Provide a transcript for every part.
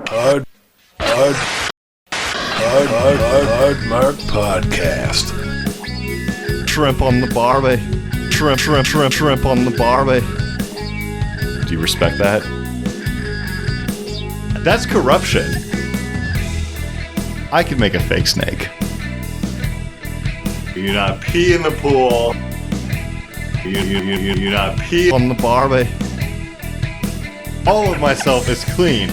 Mark Podcast. Shrimp on the Barbie. Shrimp on the Barbie. Do you respect that? That's corruption. I could make a fake snake. You do not pee in the pool. You do not pee on the Barbie. All of myself is clean.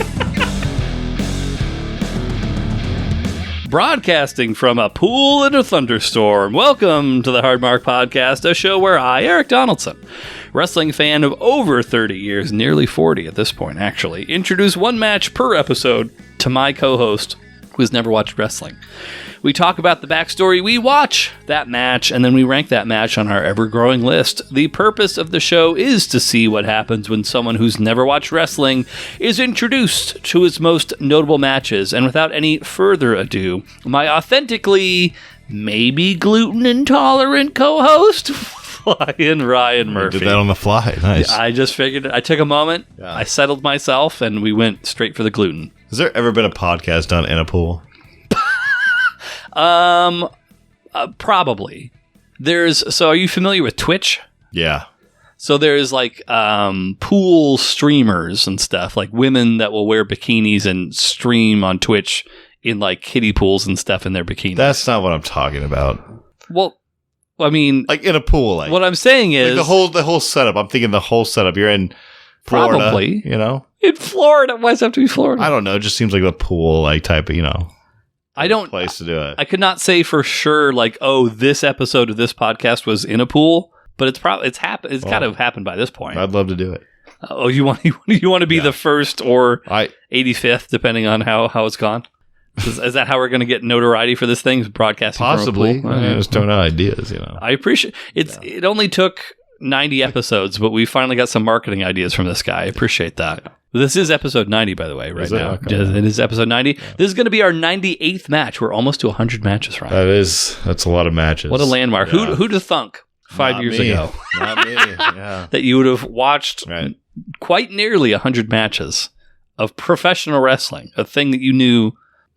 Broadcasting from a pool in a thunderstorm. Welcome to the Hard Mark Podcast, a show where I, Eric Donaldson, wrestling fan of over 30 years, nearly 40 at this point actually, introduce one match per episode to my co-host who has never watched wrestling. We talk about the backstory, we watch that match, and then we rank that match on our ever-growing list. The purpose of the show is to see what happens when someone who's never watched wrestling is introduced to its most notable matches. And without any further ado, my authentically, maybe gluten-intolerant co-host, Ryan Murphy. You did that on the fly. Nice. I just figured, I took a moment, I settled myself, and we went straight for the gluten. Has there ever been a podcast done in a pool? Probably. So are you familiar with Twitch? Yeah. So there's like pool streamers and stuff, like women that will wear bikinis and stream on Twitch in like kiddie pools and stuff in their bikinis. That's not what I'm talking about. Well, I mean, like in a pool. Like, what I'm saying is like the whole setup. I'm thinking the whole setup. You're in Florida, probably, you know, in Florida. Why does it have to be Florida? I don't know. It just seems like the pool, like type of, you know. I don't place to do it. I could not say for sure, like, oh, this episode of this podcast was in a pool, but it's probably got to have happened by this point. I'd love to do it. Oh, you want to be the first or 85th, depending on how it's gone? Is that how we're going to get notoriety for this thing? Broadcasting possibly. From a pool? I just don't know ideas, you know. I appreciate it. It only took 90 episodes, but we finally got some marketing ideas from this guy. I appreciate that. This is episode 90, by the way, right now. Okay. It is episode 90. Yeah. This is going to be our 98th match. We're almost to 100 matches, Ryan. That's a lot of matches. What a landmark. Yeah. Who'd have thunk 5 years ago? Not me. Yeah. That you would have watched quite nearly 100 matches of professional wrestling, a thing that you knew,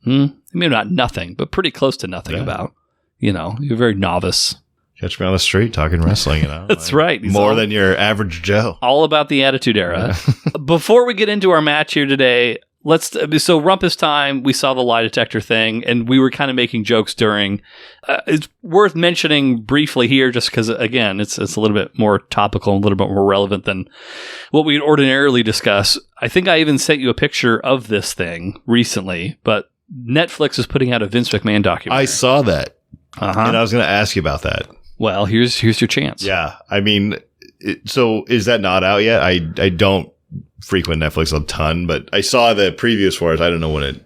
maybe not nothing, but pretty close to nothing about. You know, you're very novice. Catch me on the street talking wrestling, you know. That's right. More than your average Joe. All about the Attitude Era. Before we get into our match here today, so Rumpus Time, we saw the lie detector thing, and we were kind of making jokes during. It's worth mentioning briefly here, just because, again, it's a little bit more topical and a little bit more relevant than what we'd ordinarily discuss. I think I even sent you a picture of this thing recently, but Netflix is putting out a Vince McMahon documentary. I saw that, and I was going to ask you about that. Well, here's your chance. Yeah. I mean, so is that not out yet? I don't frequent Netflix a ton, but I saw the previews for it. I don't know when it...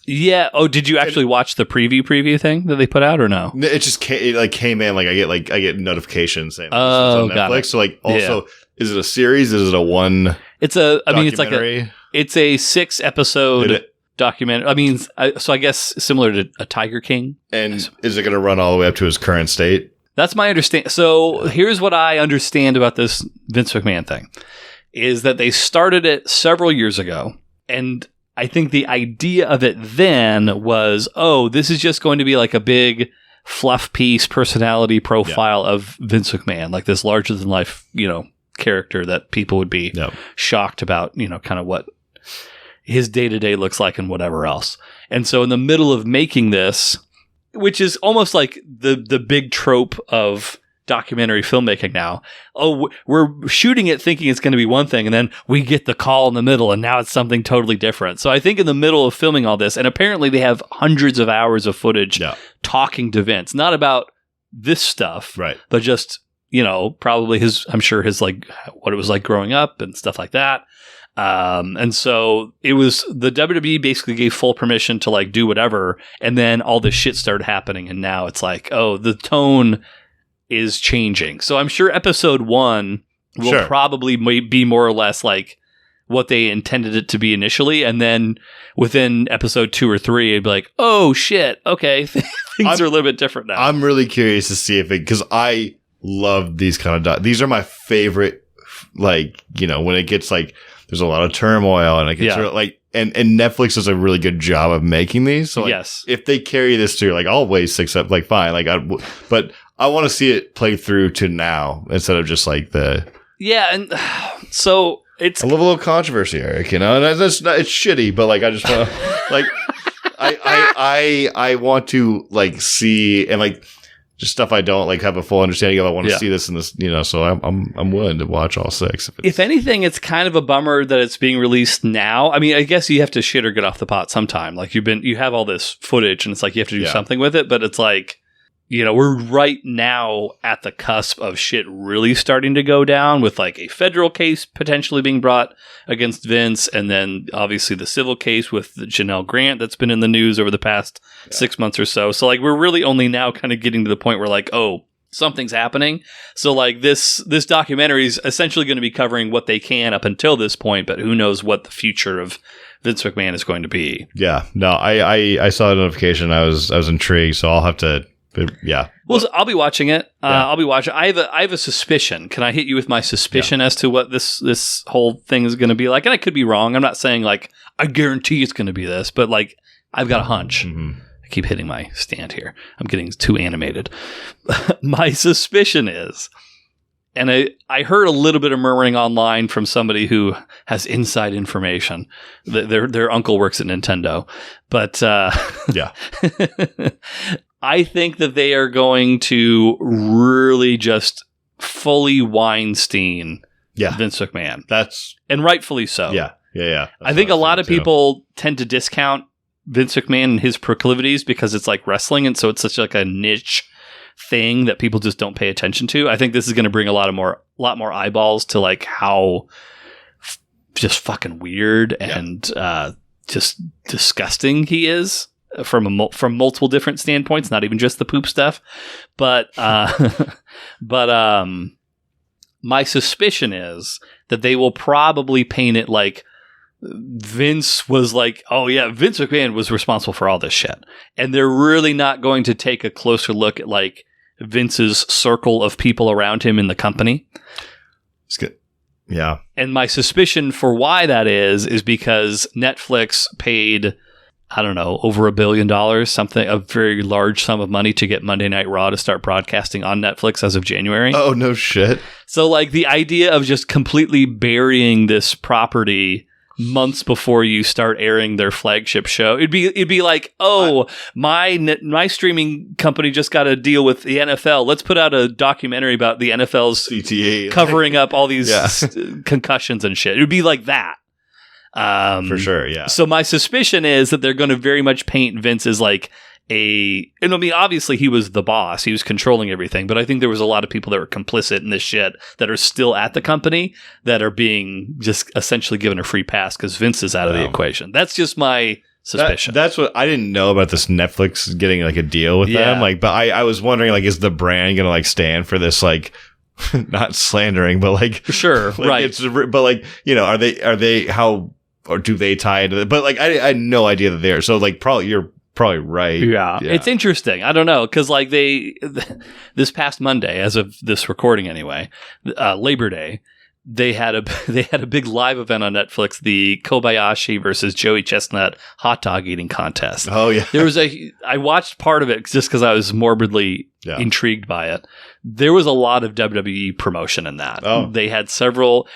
Yeah. Oh, did you actually watch the preview thing that they put out or no? It just came in. I get notifications saying it's on Netflix. So also, is it a series? Is it a one? It's a 6-episode documentary. I mean, so I guess similar to a Tiger King. And is it going to run all the way up to his current state? That's my understanding. So here's what I understand about this Vince McMahon thing, is that they started it several years ago. And I think the idea of it then was, this is just going to be like a big fluff piece personality profile of Vince McMahon, like this larger than life, character that people would be shocked about, kind of what his day-to-day looks like and whatever else. And so in the middle of making this, which is almost like the big trope of documentary filmmaking now. Oh, we're shooting it thinking it's going to be one thing, and then we get the call in the middle, and now it's something totally different. So I think in the middle of filming all this, and apparently they have hundreds of hours of footage talking to Vince, not about this stuff, right? But just, probably I'm sure his like what it was like growing up and stuff like that. And so it was, the WWE basically gave full permission to like do whatever. And then all this shit started happening. And now it's like, the tone is changing. So I'm sure episode 1 will probably be more or less like what they intended it to be initially. And then within episode 2 or 3, it'd be like, oh shit. Okay. Things are a little bit different now. I'm really curious to see if because I love these kind of, these are my favorite, like, when it gets like, there's a lot of turmoil and it gets like and Netflix does a really good job of making these. So like, yes, if they carry this to like, I'll wait 6 up, like fine, like but I want to see it play through to now instead of just like and so it's a little controversy, Eric. You know, and that's not, it's shitty, but like I just want to like I want to like see and like. Just stuff I don't like have a full understanding of. I want to see this in this, you know. So I'm willing to watch all 6. If anything, it's kind of a bummer that it's being released now. I mean, I guess you have to shit or get off the pot sometime. Like you have all this footage, and it's like you have to do something with it. But it's like, you know, we're right now at the cusp of shit really starting to go down with like a federal case potentially being brought against Vince, and then obviously the civil case with Janelle Grant that's been in the news over the past 6 months or so. So like we're really only now kind of getting to the point where like, oh, something's happening. So like this documentary is essentially going to be covering what they can up until this point, but who knows what the future of Vince McMahon is going to be. Yeah. No, I saw the notification. I was intrigued, so I'll have to. Yeah. Well, I'll be watching it. I'll be watching. I have a suspicion. Can I hit you with my suspicion as to what this whole thing is going to be like? And I could be wrong. I'm not saying like I guarantee it's going to be this, but like I've got a hunch. Mm-hmm. I keep hitting my stand here. I'm getting too animated. My suspicion is, and I heard a little bit of murmuring online from somebody who has inside information. Their uncle works at Nintendo, but yeah. I think that they are going to really just fully Weinstein Vince McMahon. And rightfully so. Yeah. I think a lot of people tend to discount Vince McMahon and his proclivities because it's like wrestling, and so it's such like a niche thing that people just don't pay attention to. I think this is going to bring a lot more eyeballs to like how just fucking weird and just disgusting he is. From multiple different standpoints, not even just the poop stuff, but my suspicion is that they will probably paint it like Vince was like, oh yeah, Vince McMahon was responsible for all this shit, and they're really not going to take a closer look at like Vince's circle of people around him in the company. It's good. Yeah, and my suspicion for why that is because Netflix paid, I don't know, over $1 billion, a very large sum of money to get Monday Night Raw to start broadcasting on Netflix as of January. Oh, no shit. So, like, the idea of just completely burying this property months before you start airing their flagship show, it'd be like, oh, my streaming company just got a deal with the NFL. Let's put out a documentary about the NFL's CTA covering up all these concussions and shit. It would be like that. For sure, yeah. So my suspicion is that they're going to very much paint Vince as like and I mean, obviously he was the boss, he was controlling everything, but I think there was a lot of people that were complicit in this shit that are still at the company that are being just essentially given a free pass because Vince is out of the equation. That's just my suspicion. That's what I didn't know about this Netflix getting like a deal with them. Like, but I was wondering, like, is the brand going to like stand for this, like, not slandering, but like, sure, like, right? But like, you know, are they how, or do they tie into it? But like, I had no idea that they're so like you're probably right. Yeah, it's interesting. I don't know, because like this past Monday, as of this recording anyway, Labor Day, they had a big live event on Netflix, the Kobayashi versus Joey Chestnut hot dog eating contest. Oh yeah, I watched part of it just because I was morbidly intrigued by it. There was a lot of WWE promotion in that. Oh. They had several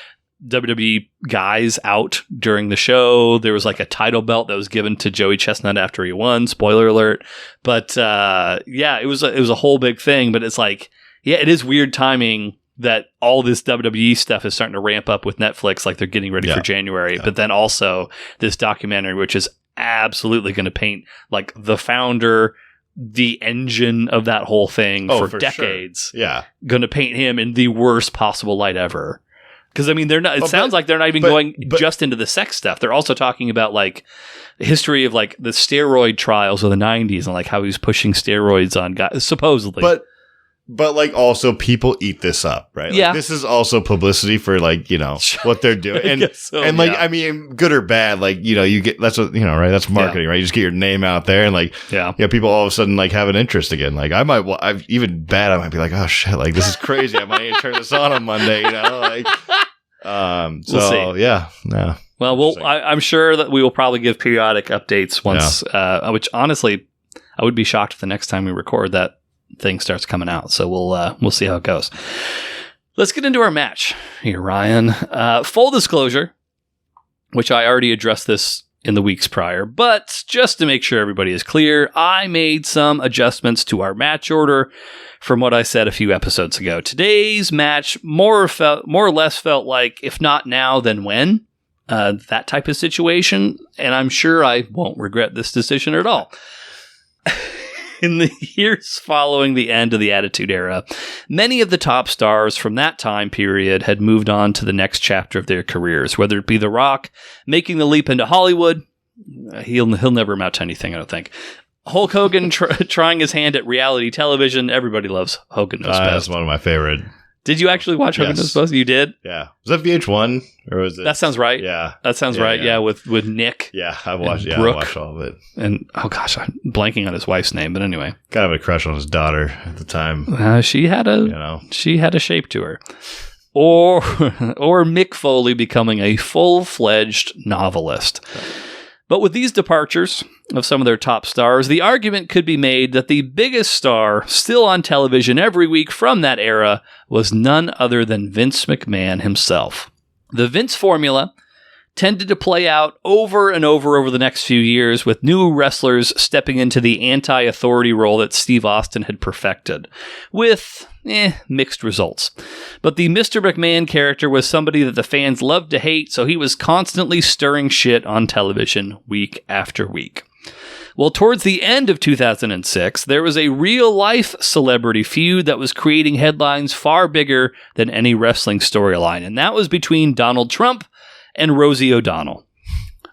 WWE guys out during the show. There was like a title belt that was given to Joey Chestnut after he won. Spoiler alert. But it was a whole big thing. But it's like, it is weird timing that all this WWE stuff is starting to ramp up with Netflix, like they're getting ready for January. But then also this documentary, which is absolutely going to paint like the founder, the engine of that whole thing for decades. Sure. Yeah, going to paint him in the worst possible light ever. Because, I mean, they're not. It sounds like they're not even going just into the sex stuff. They're also talking about, like, the history of, like, the steroid trials of the 90s and, like, how he was pushing steroids on guys, supposedly. But like, also, people eat this up, right? Yeah. Like, this is also publicity for, like, you know, what they're doing. And, like, I mean, good or bad, like, you know, you get, that's what, you know, right? That's marketing, right? You just get your name out there and, like, people all of a sudden, like, have an interest again. Like, I might be like, oh, shit, like, this is crazy. I might need to turn this on Monday, you know? Like, We'll see. Yeah. Well, I'm sure that we will probably give periodic updates once, which honestly, I would be shocked if the next time we record that thing starts coming out. So we'll see how it goes. Let's get into our match here, Ryan. Full disclosure, which I already addressed this in the weeks prior, but just to make sure everybody is clear, I made some adjustments to our match order from what I said a few episodes ago. Today's match more or less felt like, if not now, then when? That type of situation, and I'm sure I won't regret this decision at all. In the years following the end of the Attitude Era, many of the top stars from that time period had moved on to the next chapter of their careers, whether it be The Rock making the leap into Hollywood. He'll never amount to anything, I don't think. Hulk Hogan trying his hand at reality television. Everybody loves Hogan Knows Best. That's one of my favorite. Did you actually watch Hogan Knows Best? You did? Yeah. Was that VH1 or was it? That sounds right. Yeah. That sounds right. Yeah, with Nick. Yeah, I watched all of it. And oh gosh, I'm blanking on his wife's name, but anyway. Kind of a crush on his daughter at the time. She had a shape to her. Or Mick Foley becoming a full-fledged novelist. But with these departures of some of their top stars, the argument could be made that the biggest star still on television every week from that era was none other than Vince McMahon himself. The Vince formula tended to play out over and over the next few years, with new wrestlers stepping into the anti-authority role that Steve Austin had perfected, with mixed results. But the Mr. McMahon character was somebody that the fans loved to hate, so he was constantly stirring shit on television week after week. Well, towards the end of 2006, there was a real-life celebrity feud that was creating headlines far bigger than any wrestling storyline, and that was between Donald Trump and Rosie O'Donnell.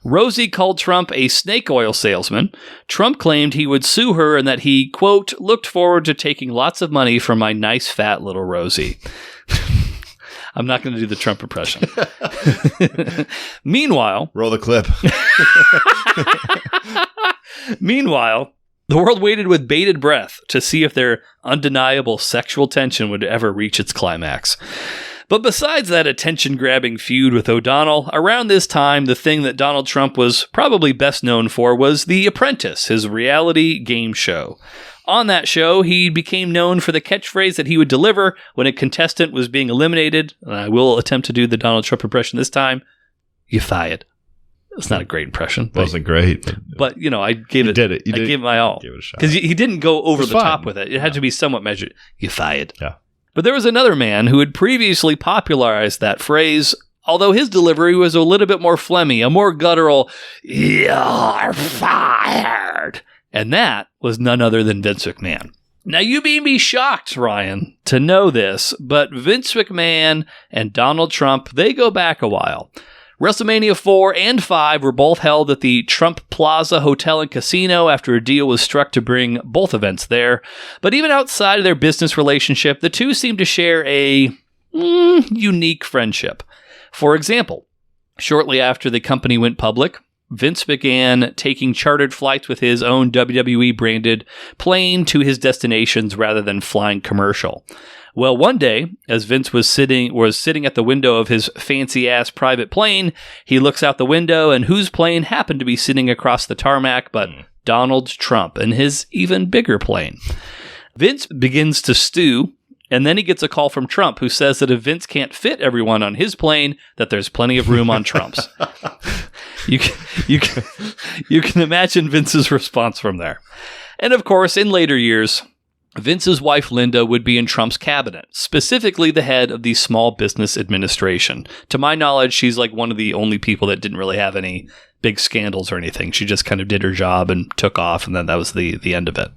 Rosie called Trump a snake oil salesman. Trump claimed he would sue her and that he, quote, looked forward to taking lots of money from my nice fat little Rosie. I'm not going to do the Trump impression. Meanwhile... Roll the clip. Meanwhile, the world waited with bated breath to see if their undeniable sexual tension would ever reach its climax. But besides that attention-grabbing feud with O'Donnell, around this time, the thing that Donald Trump was probably best known for was The Apprentice, his reality game show. On that show, he became known for the catchphrase that he would deliver when a contestant was being eliminated. And I will attempt to do the Donald Trump impression this time. You fired. It's not a great impression. It wasn't great. But I gave it. I gave it my all. Because he didn't go over the top with it. It had to be somewhat measured. You fired. Yeah. But there was another man who had previously popularized that phrase, although his delivery was a little bit more phlegmy, a more guttural, "You're fired." And that was none other than Vince McMahon. Now, you may be shocked, Ryan, to know this, but Vince McMahon and Donald Trump, they go back a while. WrestleMania 4 and 5 were both held at the Trump Plaza Hotel and Casino after a deal was struck to bring both events there. But even outside of their business relationship, the two seem to share a unique friendship. For example, shortly after the company went public, Vince began taking chartered flights with his own WWE-branded plane to his destinations rather than flying commercial. Well, one day, as Vince was sitting at the window of his fancy-ass private plane, he looks out the window, and whose plane happened to be sitting across the tarmac but Donald Trump and his even bigger plane. Vince begins to stew, and then he gets a call from Trump, who says that if Vince can't fit everyone on his plane, that there's plenty of room on Trump's. You can imagine Vince's response from there. And of course, in later years, Vince's wife, Linda, would be in Trump's cabinet, specifically the head of the Small Business Administration. To my knowledge, she's like one of the only people that didn't really have any big scandals or anything. She just kind of did her job and took off, and then that was the end of it.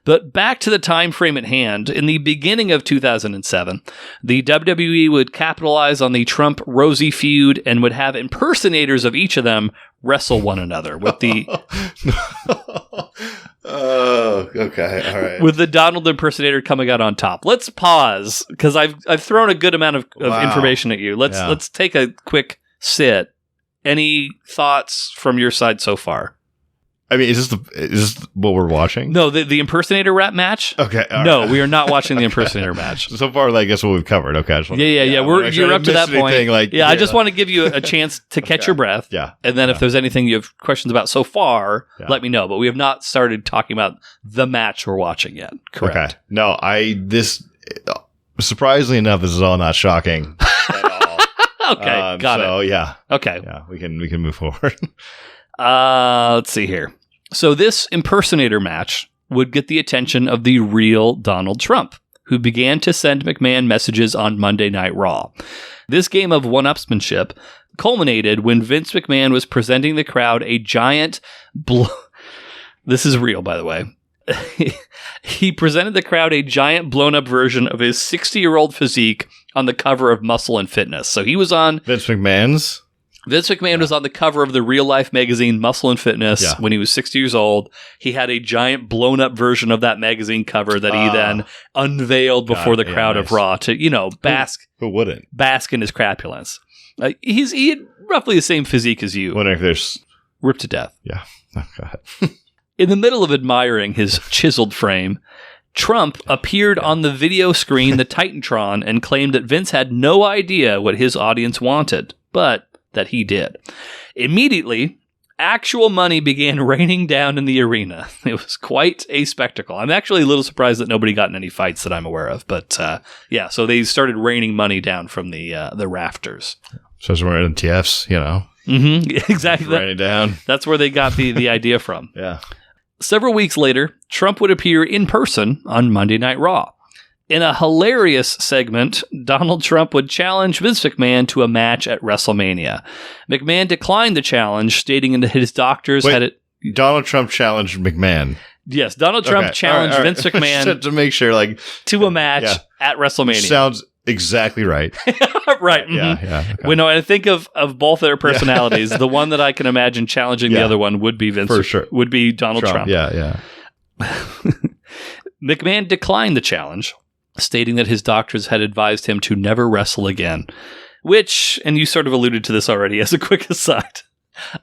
But back to the time frame at hand, in the beginning of 2007, the WWE would capitalize on the Trump-Rosie feud and would have impersonators of each of them wrestle one another with the... Oh, okay. All right. With the Donald impersonator coming out on top. Let's pause, because I've thrown a good amount of information at you. Let's take a quick sit. Any thoughts from your side so far? I mean, is this what we're watching? No, the impersonator rap match. Okay. No, we are not watching the impersonator match. So far, like, that's what we've covered. Okay. Yeah. You're up to that point. I just want to give you a chance to catch your breath. Yeah. And then if there's anything you have questions about so far, let me know. But we have not started talking about the match we're watching yet. Correct. Okay. No, surprisingly enough, this is all not shocking at all. Okay. Got it. So, yeah. Okay. Yeah, we can move forward. Let's see here. So this impersonator match would get the attention of the real Donald Trump, who began to send McMahon messages on Monday Night Raw. This game of one-upsmanship culminated when Vince McMahon was presenting the crowd a giant This is real, by the way. He presented the crowd a giant blown-up version of his 60-year-old physique on the cover of Muscle and Fitness. So he was on... Vince McMahon was on the cover of the real-life magazine Muscle and Fitness when he was 60 years old. He had a giant blown-up version of that magazine cover that he then unveiled before the crowd of Raw to, bask. Who wouldn't? Bask in his crapulence. He had roughly the same physique as you. Wondering if there's... Ripped to death. Yeah. Oh, God. In the middle of admiring his chiseled frame, Trump appeared on the video screen, the Titantron, and claimed that Vince had no idea what his audience wanted, but that he did. Immediately, actual money began raining down in the arena. It was quite a spectacle. I'm actually a little surprised that nobody got in any fights that I'm aware of, but so they started raining money down from the rafters. So we're in TFs, Mm-hmm. Exactly. Raining down. That's where they got the idea from. Yeah. Several weeks later, Trump would appear in person on Monday Night Raw. In a hilarious segment, Donald Trump would challenge Vince McMahon to a match at WrestleMania. McMahon declined the challenge, stating that his doctors had it... Donald Trump challenged McMahon. Yes, Donald Trump challenged Vince McMahon to make sure, to a match at WrestleMania. Sounds exactly right. Right. Mm-hmm. Yeah. Okay. When I think of both their personalities, the one that I can imagine challenging the other one would be Vince. For sure. Would be Donald Trump. Yeah. McMahon declined the challenge, stating that his doctors had advised him to never wrestle again. Which, and you sort of alluded to this already as a quick aside,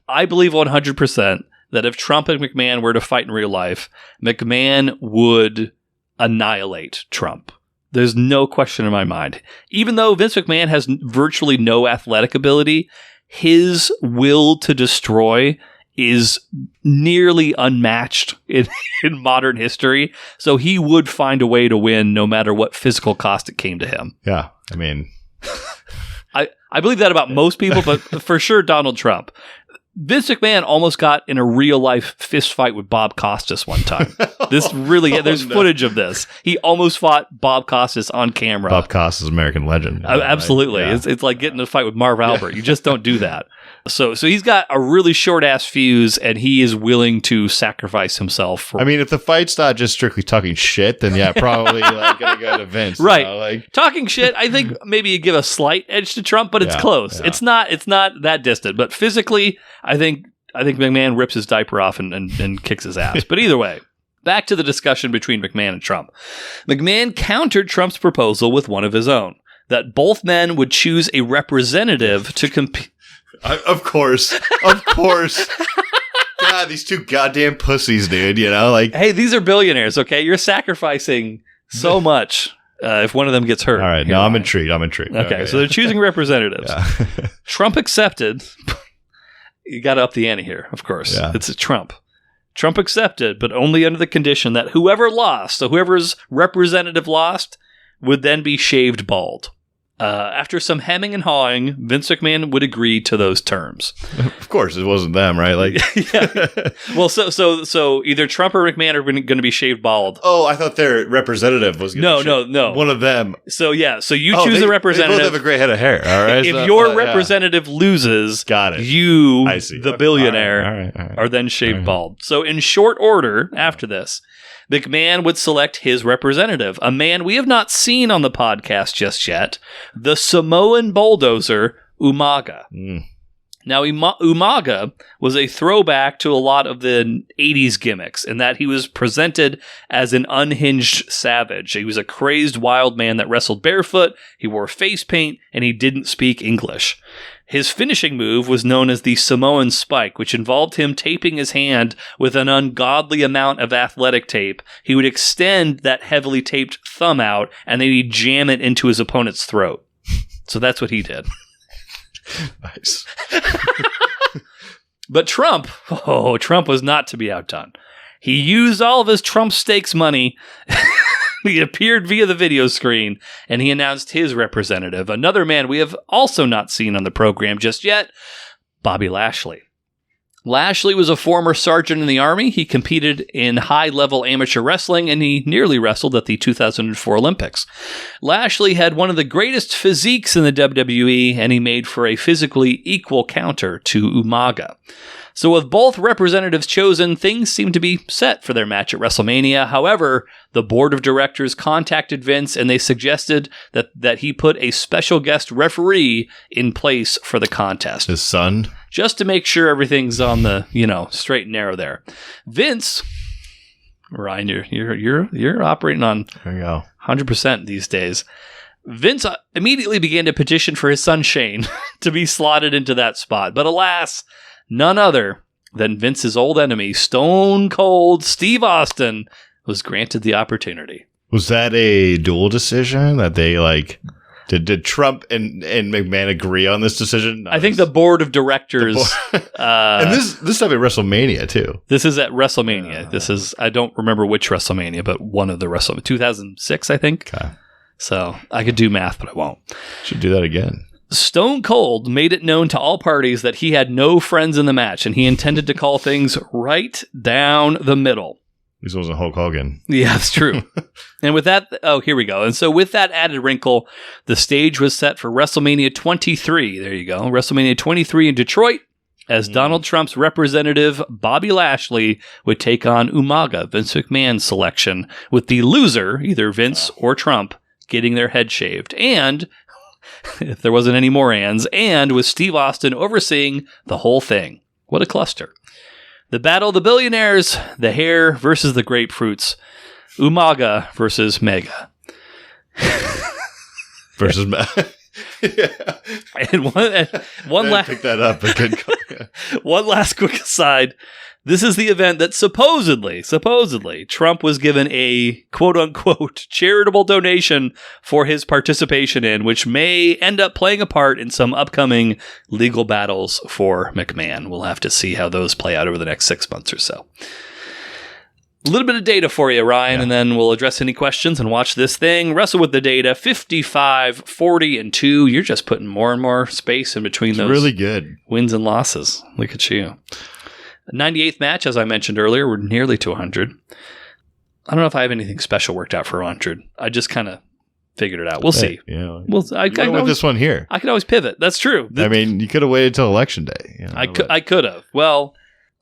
I believe 100% that if Trump and McMahon were to fight in real life, McMahon would annihilate Trump. There's no question in my mind. Even though Vince McMahon has virtually no athletic ability, his will to destroy is nearly unmatched in modern history. So he would find a way to win no matter what physical cost it came to him. Yeah. I mean... I believe that about most people, but for sure Donald Trump. Vince McMahon almost got in a real-life fist fight with Bob Costas one time. There's footage of this. He almost fought Bob Costas on camera. Bob Costas, American legend. Absolutely. Right? Yeah. It's like getting in a fight with Marv Albert. You just don't do that. So he's got a really short-ass fuse, and he is willing to sacrifice himself. If the fight's not just strictly talking shit, then probably gonna go to Vince. Right. Talking shit, I think maybe you give a slight edge to Trump, but it's close. Yeah. It's not that distant. But physically, I think McMahon rips his diaper off and kicks his ass. But either way, back to the discussion between McMahon and Trump. McMahon countered Trump's proposal with one of his own, that both men would choose a representative to compete. Of course. God, these two goddamn pussies, dude, Hey, these are billionaires, okay? You're sacrificing so much if one of them gets hurt. All right, I'm intrigued. Okay, so they're choosing representatives. Yeah. Trump accepted. You got to up the ante here, of course. Yeah. It's a Trump. Trump accepted, but only under the condition that whoever lost, so whoever's representative lost, would then be shaved bald. After some hemming and hawing, Vince McMahon would agree to those terms. Of course, it wasn't them, right? Yeah. Well, so either Trump or McMahon are going to be shaved bald. Oh, I thought their representative was going to be No. One of them. So you choose the representative. They both have a great head of hair, all right? If your representative loses, got it. You, the billionaire, are then shaved bald. So in short order, after this, McMahon would select his representative, a man we have not seen on the podcast just yet, the Samoan bulldozer, Umaga. Now, Umaga was a throwback to a lot of the 80s gimmicks in that he was presented as an unhinged savage. He was a crazed wild man that wrestled barefoot, he wore face paint, and he didn't speak English. His finishing move was known as the Samoan Spike, which involved him taping his hand with an ungodly amount of athletic tape. He would extend that heavily taped thumb out, and then he'd jam it into his opponent's throat. So that's what he did. Nice. But Trump was not to be outdone. He used all of his Trump stakes money. He appeared via the video screen, and he announced his representative, another man we have also not seen on the program just yet, Bobby Lashley. Lashley was a former sergeant in the Army. He competed in high-level amateur wrestling, and he nearly wrestled at the 2004 Olympics. Lashley had one of the greatest physiques in the WWE, and he made for a physically equal counter to Umaga. So with both representatives chosen, things seemed to be set for their match at WrestleMania. However, the board of directors contacted Vince, and they suggested that he put a special guest referee in place for the contest. His son? Just to make sure everything's on the, straight and narrow there. Vince, Ryan, you're operating on there you go. 100% these days. Vince immediately began to petition for his son Shane to be slotted into that spot. But alas, none other than Vince's old enemy, Stone Cold Steve Austin, was granted the opportunity. Was that a dual decision that they Did Trump and McMahon agree on this decision? I think the board of directors. And this time at WrestleMania too. This is at WrestleMania. This is, I don't remember which WrestleMania, but one of the WrestleMania, 2006, I think. Okay. So I could do math, but I won't. Should do that again. Stone Cold made it known to all parties that he had no friends in the match, and he intended to call things right down the middle. This wasn't Hulk Hogan. Yeah, that's true. And with that, here we go. And so with that added wrinkle, the stage was set for WrestleMania 23. There you go. WrestleMania 23 in Detroit, as Donald Trump's representative, Bobby Lashley, would take on Umaga, Vince McMahon's selection, with the loser, either Vince or Trump, getting their head shaved. And, if there wasn't any more ands, and with Steve Austin overseeing the whole thing. What a cluster. The Battle of the Billionaires, the hair versus the grapefruits, Umaga versus Mega. Versus Mega. Yeah. And one last pick that up. One last quick aside. This is the event that supposedly Trump was given a quote-unquote charitable donation for his participation in, which may end up playing a part in some upcoming legal battles for McMahon. We'll have to see how those play out over the next 6 months or so. A little bit of data for you, Ryan, and then we'll address any questions and watch this thing. Wrestle with the data. 55, 40, and 2. You're just putting more and more space in between those really good wins and losses. Look at you. 98th match, as I mentioned earlier, we're nearly to 100. I don't know if I have anything special worked out for 100. I just kind of figured it out. We'll see. Yeah. I went with this one here. I could always pivot. That's true. I mean, you could have waited till Election Day. I could have. Well,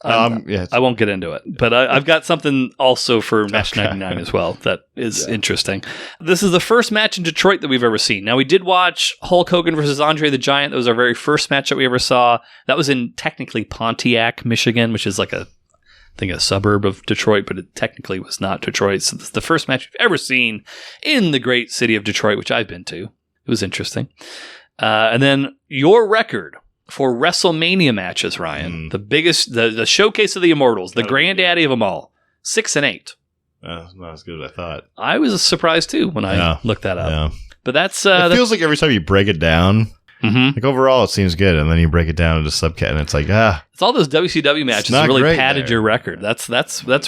I won't get into it. But I've got something also for match 99 as well that is interesting. This is the first match in Detroit that we've ever seen. Now, we did watch Hulk Hogan versus Andre the Giant. That was our very first match that we ever saw. That was in technically Pontiac, Michigan, which is like a suburb of Detroit, but it technically was not Detroit. So this is the first match we've ever seen in the great city of Detroit, which I've been to. It was interesting. And then your record for WrestleMania matches, Ryan, the biggest, the showcase of the Immortals, the granddaddy of them all, 6 and 8. Not as good as I thought. I was surprised too when I looked that up. Yeah. But that's it feels like every time you break it down, like overall it seems good, and then you break it down into subcat, and it's like it's all those WCW matches that really padded your record. That's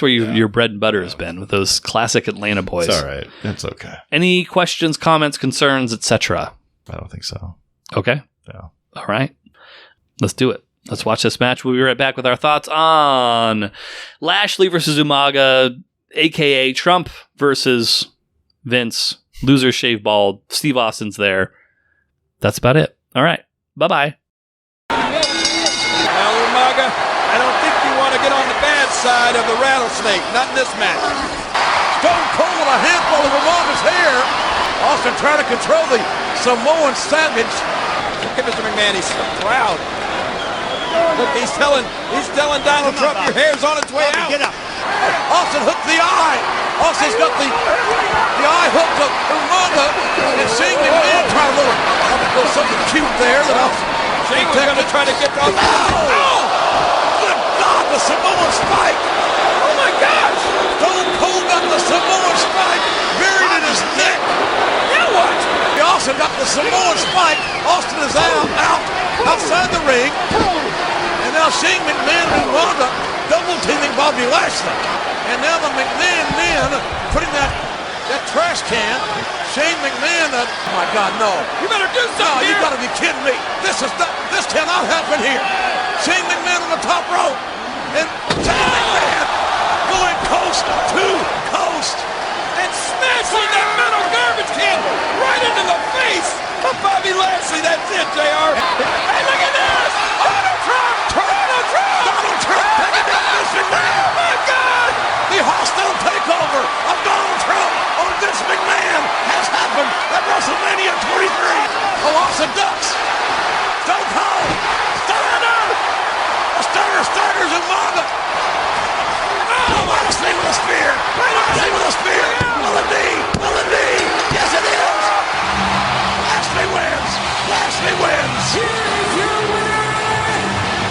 where your bread and butter has been with those classic Atlanta boys. It's all right. That's okay. Any questions, comments, concerns, etc.? I don't think so. Okay. No. All right. Let's do it. Let's watch this match. We'll be right back with our thoughts on Lashley versus Umaga, a.k.a. Trump versus Vince. Loser shave bald. Steve Austin's there. That's about it. All right. Bye-bye. Now, Umaga, I don't think you want to get on the bad side of the rattlesnake. Not in this match. Stone Cold with a handful of Umaga's hair. Austin trying to control the Samoan Savage. Look at Mr. McMahon. He's so proud. Look, he's telling Donald Trump your hair's on its way out. Get up. Austin hooked the eye. Austin's got the eye hooked up Umaga, and Shane McMahon tried a little something cute there that Austin. Shane was going to try to get off. Oh! Good God, the Samoan spike! Oh my gosh! Stone Cold got the Samoan spike buried in his neck. Now what? Austin got the Samoan spike. Austin is outside the ring, and now Shane McMahon and Umaga double teaming Bobby Lashley. And now the McMahon men putting that trash can. Shane McMahon, oh my God, no. You better do something. No, you gotta be kidding me. This cannot happen here. Shane McMahon on the top rope. And Shane McMahon going coast to coast. And smashing that metal garbage can right into the face of Bobby Lashley. That's it, JR. Hey, look at this. Donald Trump. Donald Trump taking down Vince McMahon. Oh my God. The hostile takeover of Donald Trump on Vince McMahon has happened at WrestleMania 23. Oh, Austin ducks. Stone Cold. Stunner. A Stunner's Umaga. Oh, Lashley with a spear. Lashley with a spear. Will it be? Will it be? Yes, it is. Lashley wins. Lashley wins. Here's your winner,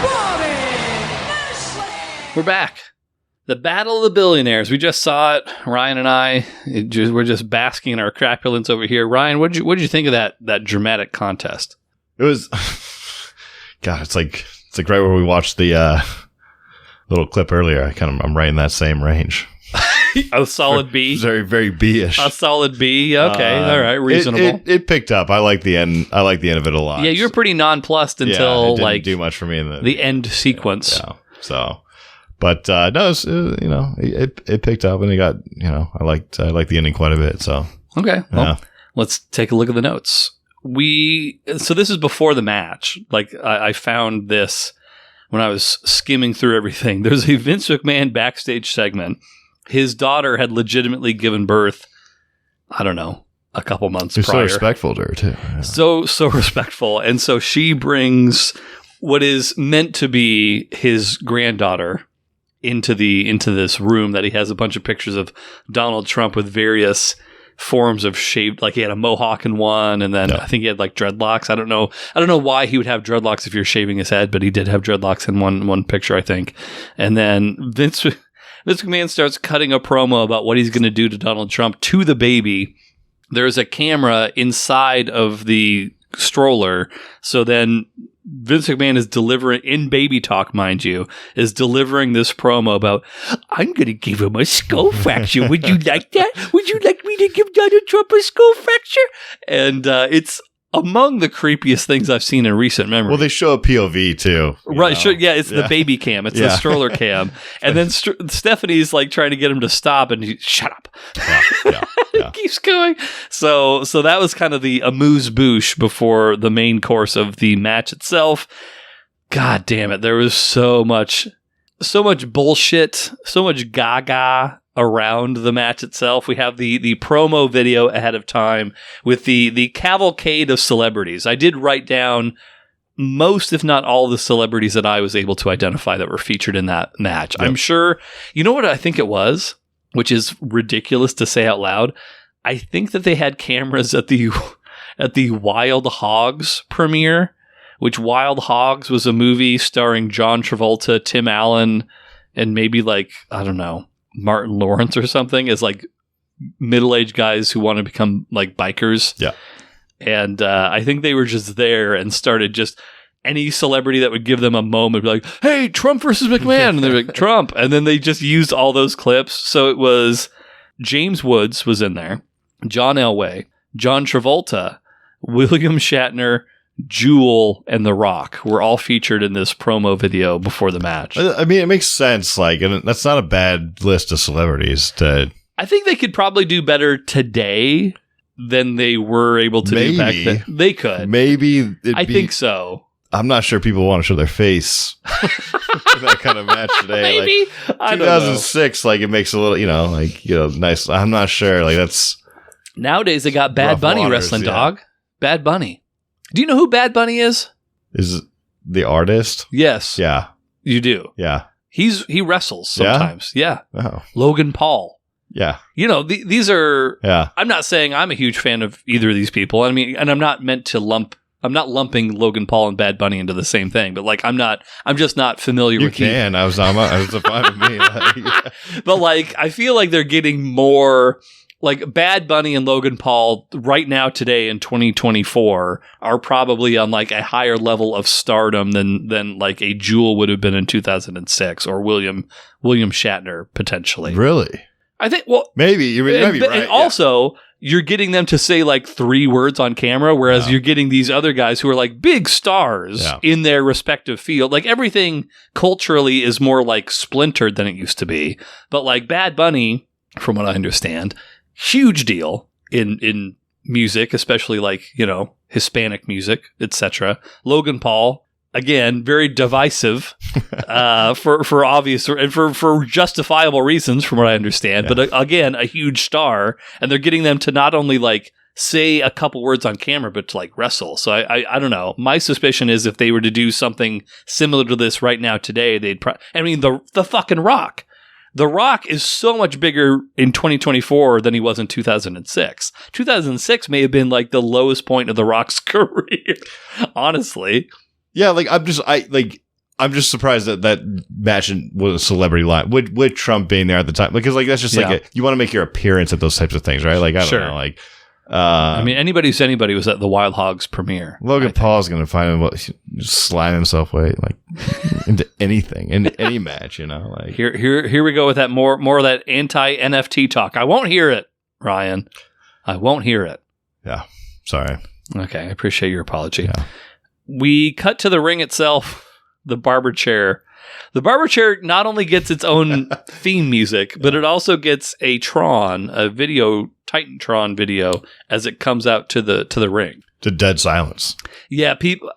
Bobby Lashley. We're back. The Battle of the Billionaires. We just saw it. Ryan and I, we're just basking in our crapulence over here. Ryan, what did you think of that dramatic contest? It was, God, it's like right where we watched the little clip earlier. I'm right in that same range. A solid B. Very, very B-ish. A solid B. Okay, all right, reasonable. It picked up. I like the end. I like the end of it a lot. Yeah, you're pretty nonplussed until it didn't do much for me in the end sequence. Yeah. So. But no, it picked up, and it got, I liked the ending quite a bit. So okay, well, let's take a look at the notes. So this is before the match. Like I found this when I was skimming through everything. There's a Vince McMahon backstage segment. His daughter had legitimately given birth, I don't know, a couple months prior. So respectful to her too. Yeah. So respectful, and so she brings what is meant to be his granddaughter into this room that he has a bunch of pictures of Donald Trump with various forms of shaved, like he had a mohawk in one, and then I think he had like dreadlocks. I don't know why he would have dreadlocks if you're shaving his head, but he did have dreadlocks in one picture, I think. And then Vince McMahon starts cutting a promo about what he's going to do to Donald Trump to the baby. There's a camera inside of the stroller, so then Vince McMahon is delivering, in baby talk, mind you, is delivering this promo about, I'm going to give him a skull fracture. Would you like that? Would you like me to give Donald Trump a skull fracture? And it's among the creepiest things I've seen in recent memory. Well, they show a POV too. Right. Sure, yeah, it's the baby cam. It's the stroller cam. And then Stephanie's like trying to get him to stop, and he's, shut up. Yeah. It keeps going. So that was kind of the amuse-bouche before the main course of the match itself. God damn it. There was so much bullshit, so much gaga around the match itself. We have the promo video ahead of time with the cavalcade of celebrities. I did write down most, if not all, the celebrities that I was able to identify that were featured in that match. Yep. I'm sure, you know what I think it was, which is ridiculous to say out loud. I think that they had cameras at the Wild Hogs premiere, which Wild Hogs was a movie starring John Travolta, Tim Allen, and maybe like, I don't know, Martin Lawrence or something, as like middle-aged guys who want to become like bikers. Yeah. And I think they were just there and started just any celebrity that would give them a moment, be like, hey, Trump versus McMahon. And they're like, Trump. And then they just used all those clips. So it was James Woods was in there, John Elway, John Travolta, William Shatner, Jewel, and The Rock were all featured in this promo video before the match. I mean, it makes sense. Like, and that's not a bad list of celebrities to. I think they could probably do better today than they were able to do back then. They could. Maybe. I think so. I'm not sure people want to show their face in that kind of match today. Maybe. Like, 2006, like, it makes a little, nice. I'm not sure. Like, that's. Nowadays, they got Bad Bunny wrestling, dog. Bad Bunny. Do you know who Bad Bunny is? Is the artist? Yes. Yeah. You do. Yeah. He wrestles sometimes. Yeah. Oh. Logan Paul. Yeah. These are. Yeah. I'm not saying I'm a huge fan of either of these people. I mean, and I'm not lumping Logan Paul and Bad Bunny into the same thing. But like, I'm just not familiar with. You can. I was fine with me. Like, but like, I feel like they're getting more. Like Bad Bunny and Logan Paul right now today in 2024 are probably on like a higher level of stardom than like a Jewel would have been in 2006 or William Shatner potentially. Really? I think. Well, maybe you might be right. And also, you're getting them to say like 3 words on camera, whereas you're getting these other guys who are like big stars in their respective field. Like everything culturally is more like splintered than it used to be. But like Bad Bunny, from what I understand, huge deal in music, especially like, Hispanic music, etc. Logan Paul, again, very divisive for obvious and for justifiable reasons, from what I understand. Yeah. But again, a huge star, and they're getting them to not only like say a couple words on camera, but to like wrestle. So I don't know. My suspicion is if they were to do something similar to this right now today, they'd. The fucking Rock. The Rock is so much bigger in 2024 than he was in 2006. 2006 may have been like the lowest point of The Rock's career, honestly. Yeah, like I'm just surprised that match was a celebrity line with Trump being there at the time, because like that's just like you want to make your appearance at those types of things, right? Like I don't know, like. I mean, anybody was at the Wild Hogs premiere. Logan Paul's going to find him, just slime himself away like into anything, into any match, Like here we go with that more of that anti-NFT talk. I won't hear it, Ryan. I won't hear it. Yeah, sorry. Okay, I appreciate your apology. Yeah. We cut to the ring itself, the barber chair. The barber chair not only gets its own theme music, but it also gets a video, Titantron video, as it comes out to the ring. To dead silence. Yeah, people.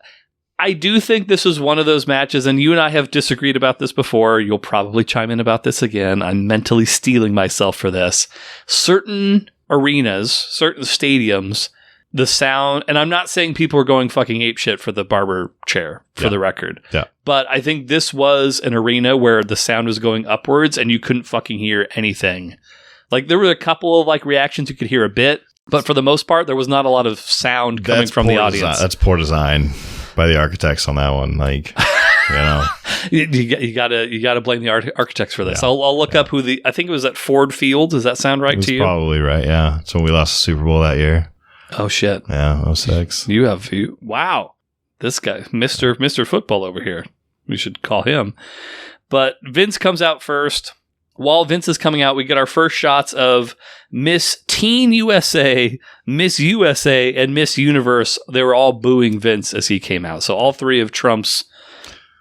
I do think this is one of those matches, and you and I have disagreed about this before. You'll probably chime in about this again. I'm mentally steeling myself for this. Certain arenas, certain stadiums, the sound, and I'm not saying people are going fucking apeshit for the barber chair, for the record. Yeah. But I think this was an arena where the sound was going upwards and you couldn't fucking hear anything. Like there were a couple of like reactions you could hear a bit, but for the most part, there was not a lot of sound coming from the audience. That's poor design by the architects on that one. Like, you gotta blame the architects for this. Yeah. I'll look up who I think it was at Ford Field. Does that sound right to you? Probably right. Yeah. It's when we lost the Super Bowl that year. Oh shit! Yeah, 06. Wow, this guy, Mr. Football over here. We should call him. But Vince comes out first. While Vince is coming out, we get our first shots of Miss Teen USA, Miss USA, and Miss Universe. They were all booing Vince as he came out. So all 3 of Trump's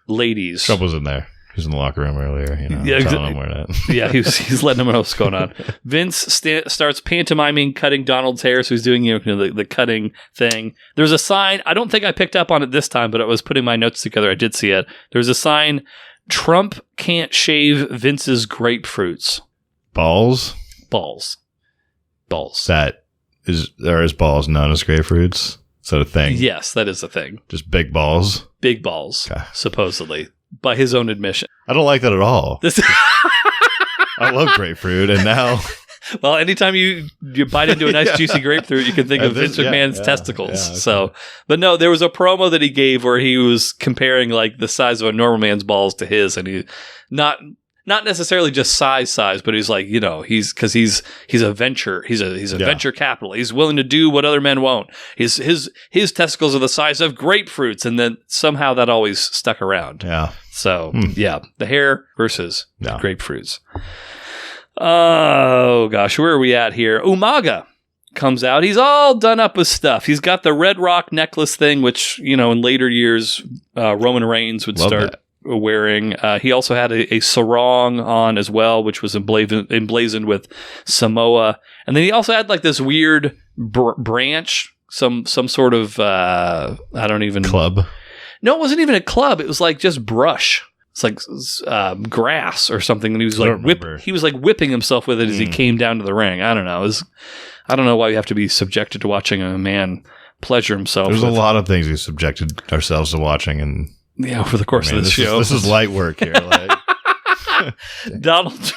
ladies. Trump was in there. He was in the locker room earlier, telling him where that. Yeah, he's letting him know what's going on. Vince starts pantomiming cutting Donald's hair, so he's doing the cutting thing. There's a sign. I don't think I picked up on it this time, but I was putting my notes together. I did see it. There's a sign: Trump can't shave Vince's grapefruits. Balls. That is, there is balls known as grapefruits. Is that a thing? Yes, that is a thing. Just big balls. Big balls, okay. Supposedly. By his own admission. I don't like that at all. I love grapefruit, and now... Well, anytime you bite into a nice juicy grapefruit, you can think of Vince McMahon's testicles. Yeah, okay. So, but no, there was a promo that he gave where he was comparing like the size of a normal man's balls to his, and he not necessarily just size, but he's like, he's a venture, he's a venture capital. He's willing to do what other men won't. His testicles are the size of grapefruits, and then somehow that always stuck around. Yeah. So the hair versus the grapefruits. Oh gosh, where are we at here? Umaga comes out. He's all done up with stuff. He's got the Red Rock necklace thing, which in later years Roman Reigns would start wearing. He also had a sarong on as well, which was emblazoned with Samoa. And then he also had like this weird branch, some sort of I don't even club. No, it wasn't even a club. It was like just brush. It's like grass or something. And he was like whipping himself with it as he came down to the ring. I don't know. I don't know why we have to be subjected to watching a man pleasure himself. There's a lot of things we subjected ourselves to watching, and Yeah, over the course of this show. This is light work here. Like. Donald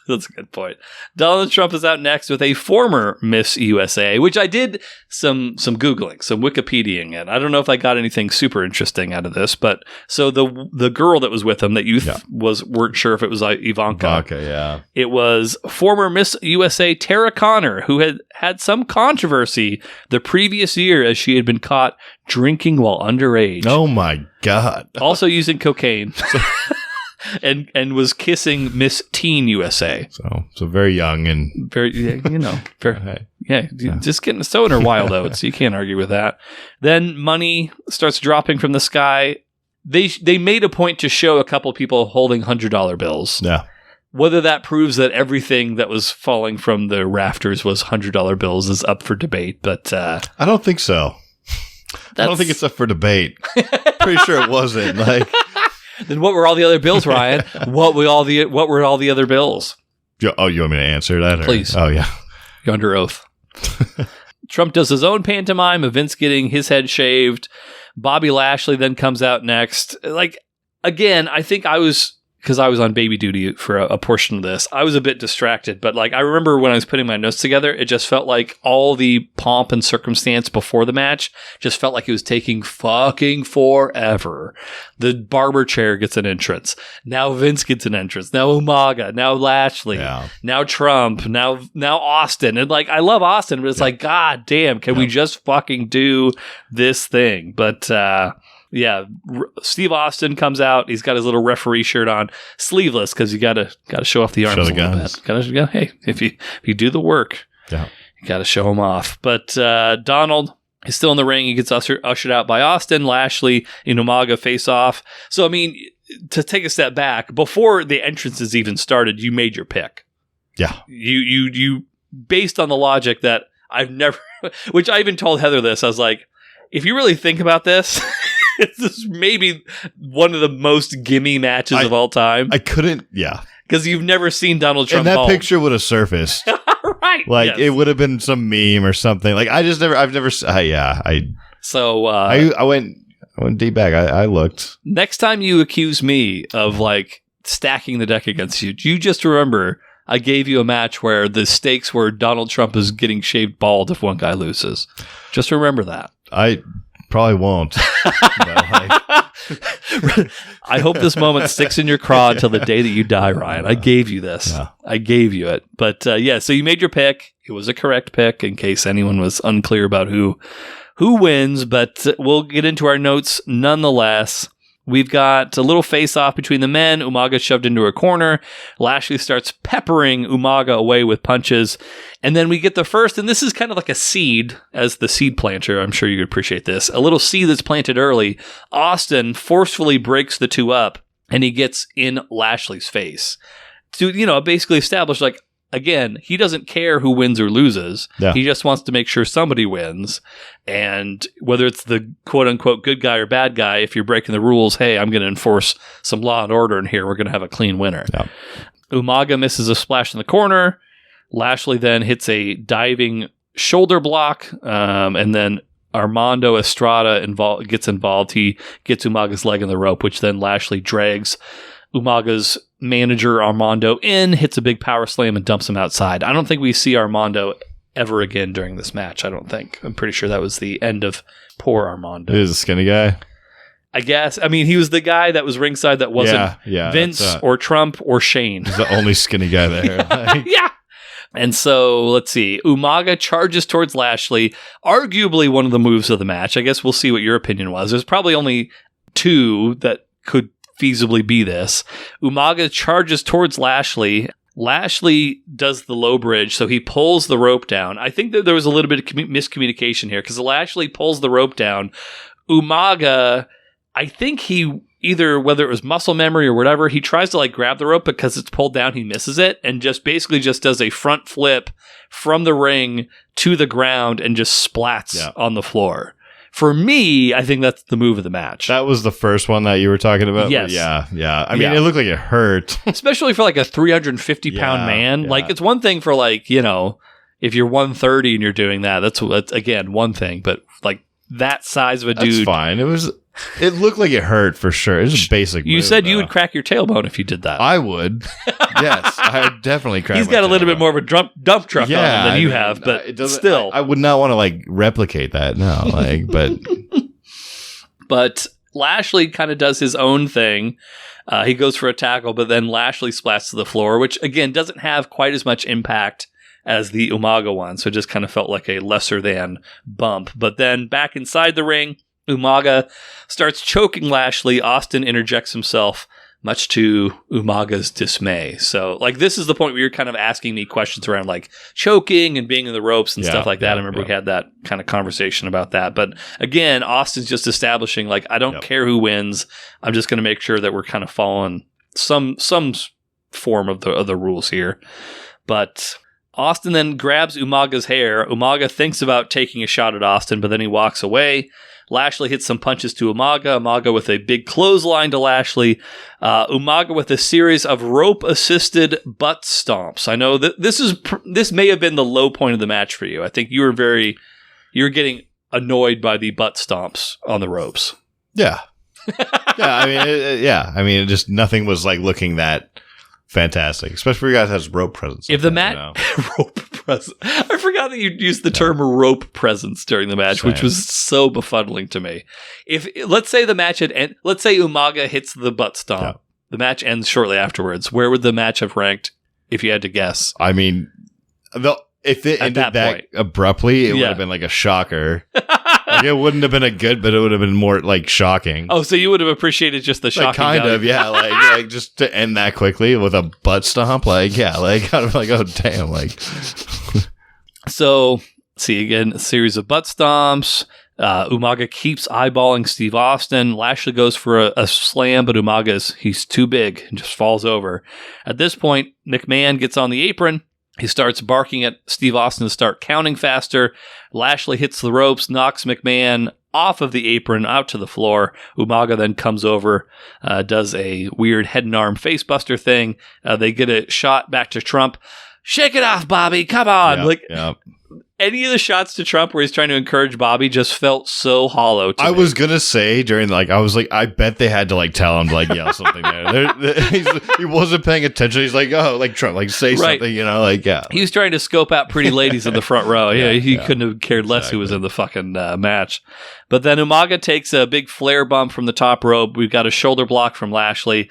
That's a good point. Donald Trump is out next with a former Miss USA, which I did some Googling, some Wikipediaing, and I don't know if I got anything super interesting out of this, but so the girl that was with him that you weren't sure if it was Ivanka. Yeah. It was former Miss USA Tara Conner, who had some controversy the previous year as she had been caught drinking while underage. Oh my God. Also using cocaine. And was kissing Miss Teen USA. So very young and very, just getting so in her wild oats. You can't argue with that. Then money starts dropping from the sky. They made a point to show a couple people holding $100 bills. Yeah. Whether that proves that everything that was falling from the rafters was $100 bills is up for debate. But I don't think so. I don't think it's up for debate. Pretty sure it wasn't. Like. Then what were all the other bills, Ryan? What were all the other bills? Oh, you want me to answer that? Or? Please. Oh, yeah. You're under oath. Trump does his own pantomime of Vince getting his head shaved. Bobby Lashley then comes out next. Like, again, I think because I was on baby duty for a portion of this, I was a bit distracted. But like, I remember when I was putting my notes together, it just felt like all the pomp and circumstance before the match just felt like it was taking fucking forever. The barber chair gets an entrance. Now Vince gets an entrance. Now Umaga. Now Lashley. Yeah. Now Trump. Now Austin. And like, I love Austin, but it's like, God damn, can we just fucking do this thing? But, yeah, Steve Austin comes out. He's got his little referee shirt on, sleeveless, because you gotta show off the arms a little bit. Hey, if you do the work, you gotta show them off. But Donald is still in the ring. He gets ushered out by Austin. Lashley and Umaga face off. So I mean, to take a step back, before the entrances even started, you made your pick. Yeah, you based on the logic that I've never, which I even told Heather this. I was like, if you really think about this. This is maybe one of the most gimme matches of all time. I couldn't, because you've never seen Donald Trump. And that picture would have surfaced, right? Like it would have been some meme or something. Like I've never. So I went deep back. I looked. Next time you accuse me of like stacking the deck against you, you just remember I gave you a match where the stakes were Donald Trump is getting shaved bald if one guy loses. Just remember that. I probably won't. I hope this moment sticks in your craw until the day that you die, Ryan. I gave you this. Yeah. I gave you it. But so you made your pick. It was a correct pick in case anyone was unclear about who wins. But we'll get into our notes nonetheless. We've got a little face-off between the men. Umaga shoved into a corner. Lashley starts peppering Umaga away with punches. And then we get the first, and this is kind of like a seed, as the seed planter, I'm sure you could appreciate this, a little seed that's planted early. Austin forcefully breaks the two up, and he gets in Lashley's face. To, basically establish, like, again, he doesn't care who wins or loses. Yeah. He just wants to make sure somebody wins. And whether it's the quote-unquote good guy or bad guy, if you're breaking the rules, hey, I'm going to enforce some law and order in here. We're going to have a clean winner. Yeah. Umaga misses a splash in the corner. Lashley then hits a diving shoulder block. And then Armando Estrada gets involved. He gets Umaga's leg in the rope, which then Lashley drags Umaga's manager Armando hits a big power slam and dumps him outside. I don't think we see Armando ever again during this match. I don't think. I'm pretty sure that was the end of poor Armando. He was a skinny guy. I guess. I mean, he was the guy that was ringside that wasn't Vince or Trump or Shane. He's the only skinny guy there. Yeah. And so, let's see. Umaga charges towards Lashley. Arguably one of the moves of the match. I guess we'll see what your opinion was. There's probably only two that could feasibly be this. Umaga charges towards Lashley. Lashley does the low bridge, so he pulls the rope down. I think that there was a little bit of miscommunication here, because Lashley pulls the rope down. Umaga, I think he either, whether it was muscle memory or whatever, he tries to like grab the rope, because it's pulled down, he misses it, and just basically just does a front flip from the ring to the ground and just splats on the floor. For me, I think that's the move of the match. That was the first one that you were talking about? Yes. Yeah. I mean, it looked like it hurt. Especially for like a 350-pound man. Yeah. Like, it's one thing for like, if you're 130 and you're doing that, that's again, one thing. But like that size of a dude. That's fine. It was It looked like it hurt for sure. It was a basic You move, said though. you would crack your tailbone if you did that. I would. Yes, I would definitely crack. He's got a little bit more of a dump truck on him than you have, but still. I would not want to like replicate that. No, like, but But Lashley kind of does his own thing. He goes for a tackle, but then Lashley splats to the floor, which again doesn't have quite as much impact as the Umaga one, so it just kind of felt like a lesser than bump. But then back inside the ring, Umaga starts choking Lashley. Austin interjects himself, much to Umaga's dismay. So, like, this is the point where you're kind of asking me questions around, like, choking and being in the ropes and stuff like that. I remember we had that kind of conversation about that. But, again, Austin's just establishing, like, I don't care who wins. I'm just going to make sure that we're kind of following some form of the rules here. But Austin then grabs Umaga's hair. Umaga thinks about taking a shot at Austin, but then he walks away. Lashley hits some punches to Umaga. Umaga with a big clothesline to Lashley. Umaga with a series of rope-assisted butt stomps. I know that this may have been the low point of the match for you. I think you were getting annoyed by the butt stomps on the ropes. Yeah. I mean, just nothing was like looking that fantastic, especially for you guys that has rope presence. If the match rope presence, I forgot that you used the term rope presence during the match, which was so befuddling to me. If let's say the match had let's say Umaga hits the butt stomp, the match ends shortly afterwards. Where would the match have ranked if you had to guess? I mean, if it ended that abruptly, it would have been like a shocker. Like, it wouldn't have been a good, but it would have been more like shocking. Oh, so you would have appreciated just the shocking, like, kind of, yeah, like just to end that quickly with a butt stomp, like kind of like, oh damn, like. So, see again, a series of butt stomps. Umaga keeps eyeballing Steve Austin. Lashley goes for a slam, but he's too big and just falls over. At this point, McMahon gets on the apron. He starts barking at Steve Austin to start counting faster. Lashley hits the ropes, knocks McMahon off of the apron out to the floor. Umaga then comes over, does a weird head and arm facebuster thing. They get a shot back to Trump. Shake it off, Bobby. Come on. Any of the shots to Trump where he's trying to encourage Bobby just felt so hollow to me. I was going to say during, I bet they had to, tell him to, yell something there. He wasn't paying attention. He's like, oh, Trump, say something, yeah. He was trying to scope out pretty ladies in the front row. He couldn't have cared less who was in the fucking match. But then Umaga takes a big flare bump from the top rope. We've got a shoulder block from Lashley.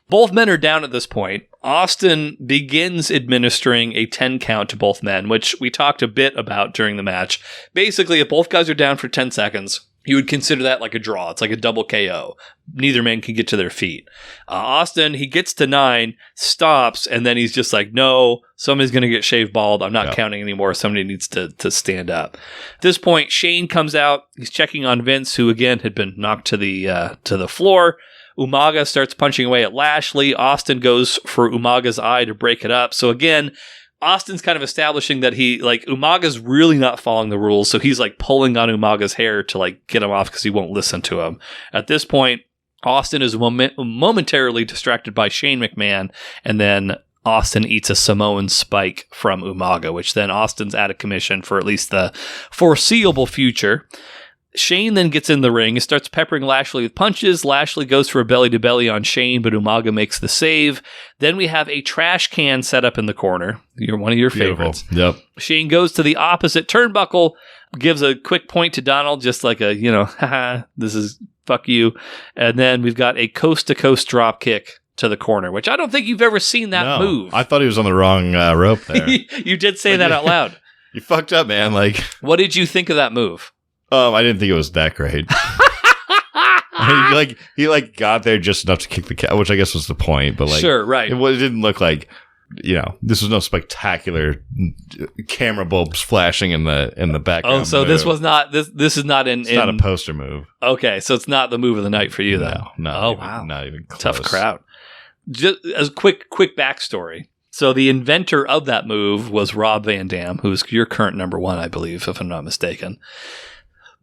Both men are down at this point. Austin begins administering a 10 count to both men, which we talked a bit about during the match. Basically, if both guys are down for 10 seconds, you would consider that like a draw. It's like a double KO. Neither man can get to their feet. Austin, he gets to 9, stops, and then he's just like, no, somebody's going to get shaved bald. I'm not counting anymore. Somebody needs to stand up. At this point, Shane comes out. He's checking on Vince, who again had been knocked to the floor. Umaga starts punching away at Lashley. Austin goes for Umaga's eye to break it up. So again, Austin's kind of establishing that Umaga's really not following the rules. So he's pulling on Umaga's hair to get him off because he won't listen to him. At this point, Austin is momentarily distracted by Shane McMahon, and then Austin eats a Samoan spike from Umaga, which then Austin's out of commission for at least the foreseeable future. Shane then gets in the ring and starts peppering Lashley with punches. Lashley goes for a belly-to-belly on Shane, but Umaga makes the save. Then we have a trash can set up in the corner. You're one of your favorites. Yep. Shane goes to the opposite turnbuckle, gives a quick point to Donald, just like a, haha, this is fuck you. And then we've got a coast-to-coast drop kick to the corner, which I don't think you've ever seen that move. I thought he was on the wrong rope there. You did say that out loud. You fucked up, man. What did you think of that move? I didn't think it was that great. he got there just enough to kick the cat, which I guess was the point. But sure, right. It didn't look like, this was no spectacular camera bulbs flashing in the background. Oh, so move. This was not this is not It's not a poster move. Okay, so it's not the move of the night for you then. No. Oh wow, not even close. Tough crowd. Just as quick backstory. So the inventor of that move was Rob Van Dam, who's your current number 1, I believe, if I'm not mistaken.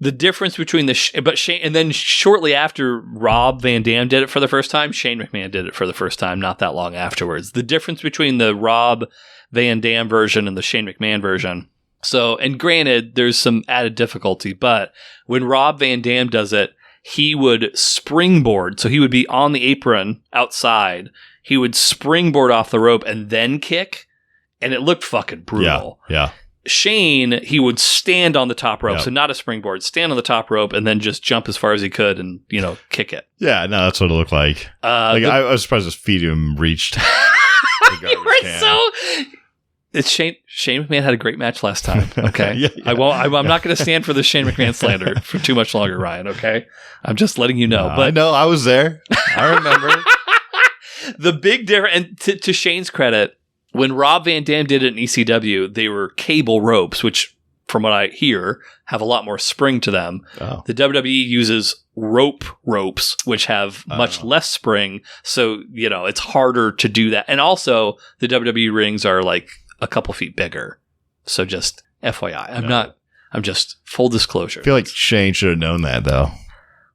The difference between Shane, and then shortly after Rob Van Dam did it for the first time, Shane McMahon did it for the first time not that long afterwards. The difference between the Rob Van Dam version and the Shane McMahon version. So, and granted, there's some added difficulty, but when Rob Van Dam does it, he would springboard. So he would be on the apron outside. He would springboard off the rope and then kick. And it looked fucking brutal. Yeah. Shane, he would stand on the top rope. So not a springboard. Stand on the top rope and then just jump as far as he could and, kick it. Yeah, no, that's what it looked like. I was surprised his feet even reached. Shane McMahon had a great match last time. Okay, yeah. I'm not going to stand for the Shane McMahon slander for too much longer, Ryan. Okay, I'm just letting you know. But I know I was there. I remember. The big difference, and to Shane's credit, when Rob Van Dam did it in ECW, they were cable ropes, which, from what I hear, have a lot more spring to them. Oh. The WWE uses ropes, which have much less spring. So, it's harder to do that. And also, the WWE rings are like a couple feet bigger. So just FYI. I'm just full disclosure. I feel like Shane should have known that, though.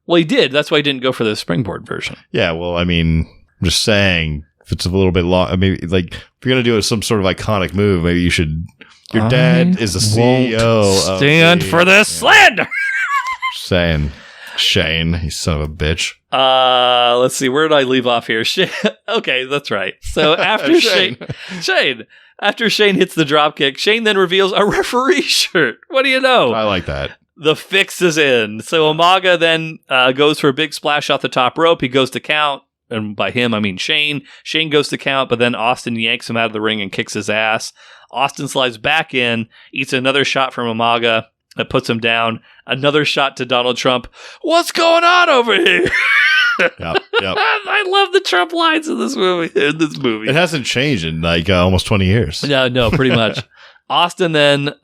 Well, he did. That's why he didn't go for the springboard version. Yeah, well, I mean, I'm just saying, if it's a little bit long, maybe like if you're going to do some sort of iconic move, maybe you should. Your dad is the CEO. Stand for this slander. Just saying. Shane, you son of a bitch. Let's see. Where did I leave off here? Okay, that's right. So after Shane, after Shane hits the dropkick, Shane then reveals a referee shirt. What do you know? I like that. The fix is in. So Umaga then goes for a big splash off the top rope. He goes to count. And by him, I mean Shane. Shane goes to count, but then Austin yanks him out of the ring and kicks his ass. Austin slides back in, eats another shot from Umaga that puts him down. Another shot to Donald Trump. What's going on over here? Yep. I love the Trump lines in this movie. It hasn't changed in like almost 20 years. No, pretty much. Austin then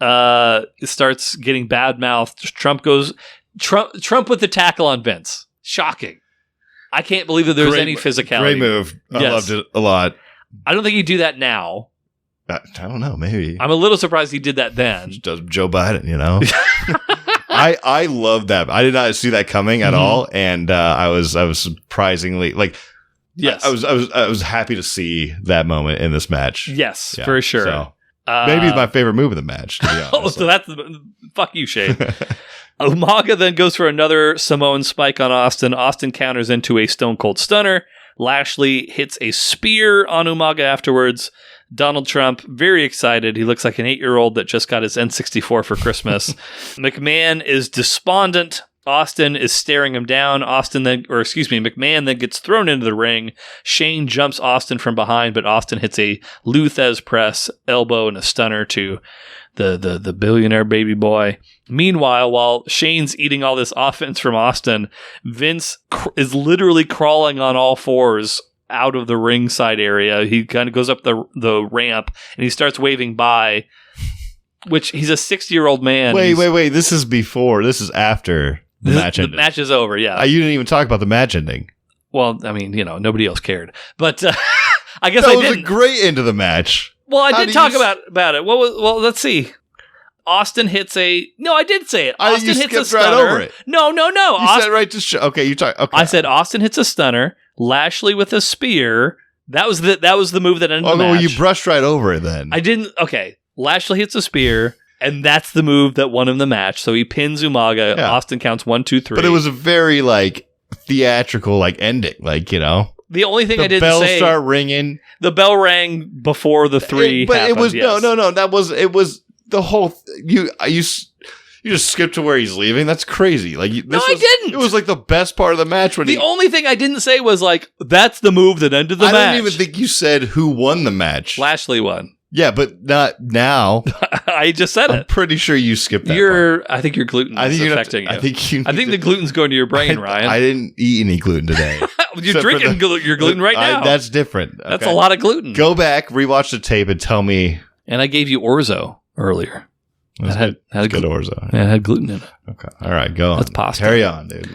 starts getting bad mouthed. Trump with the tackle on Vince. Shocking. I can't believe that there was any physicality. Great move. I loved it a lot. I don't think he'd do that now. I don't know. Maybe. I'm a little surprised he did that then. Does Joe Biden, I love that. I did not see that coming at all, and I was surprisingly yes. I was happy to see that moment in this match. Yes, for sure. So, maybe my favorite move of the match. To be honest. Oh, so that's fuck you, Shane. Umaga then goes for another Samoan spike on Austin. Austin counters into a Stone Cold Stunner. Lashley hits a spear on Umaga afterwards. Donald Trump, very excited. He looks like an 8-year-old that just got his N64 for Christmas. McMahon is despondent. Austin is staring him down. McMahon then gets thrown into the ring. Shane jumps Austin from behind, but Austin hits a Lou Thez press, elbow, and a stunner to the billionaire baby boy. Meanwhile, while Shane's eating all this offense from Austin, Vince is literally crawling on all fours out of the ringside area. He kind of goes up the ramp and he starts waving by, which he's a 60-year-old man. Wait. This is after the match ended. The match is over, yeah. You didn't even talk about the match ending. Well, I mean, nobody else cared. But I guess that I was didn't. A great end of the match. Well, I did talk about it. Well, let's see. Austin hits a... No, I did say it. Austin hits a stunner. Right over it. No. You said right to... Okay, you talk... Okay. I said Austin hits a stunner. Lashley with a spear. That was the move that ended the match. Well, you brushed right over it then. I didn't... Okay. Lashley hits a spear, and that's the move that won him the match. So he pins Umaga. Yeah. Austin counts 1, 2, 3. But it was a very, theatrical, ending. The only thing I didn't say... The bell start ringing. The bell rang before the 3 happened. It was... Yes. No. It was... The whole you just skipped to where he's leaving. That's crazy. I didn't. It was the best part of the match when the only thing I didn't say was that's the move that ended the match. I didn't even think you said who won the match. Lashley won. Yeah, but not now. I just said it. I'm pretty sure you skipped that part. I think your gluten is affecting you. I think the gluten's going to your brain, Ryan. I didn't eat any gluten today. You're drinking your gluten right now. That's different. Okay. That's a lot of gluten. Go back, rewatch the tape, and tell me. And I gave you orzo earlier. It had good orzo. Yeah, it had gluten in it. Okay. All right, go on. That's pasta. Carry on, dude.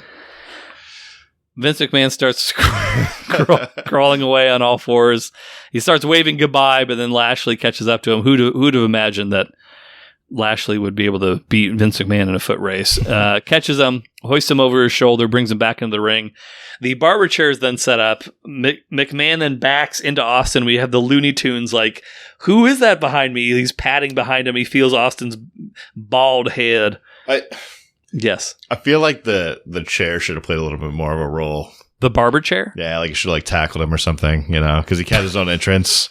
Vince McMahon starts crawling away on all fours. He starts waving goodbye, but then Lashley catches up to him. Who'd have imagined that Lashley would be able to beat Vince McMahon in a foot race? Catches him, hoists him over his shoulder, brings him back into the ring. The barber chair is then set up. McMahon then backs into Austin. We have the Looney Tunes who is that behind me? He's patting behind him. He feels Austin's bald head. Yes. I feel like the chair should have played a little bit more of a role. The barber chair? Yeah, like it should have like tackled him or something, because he had his own entrance.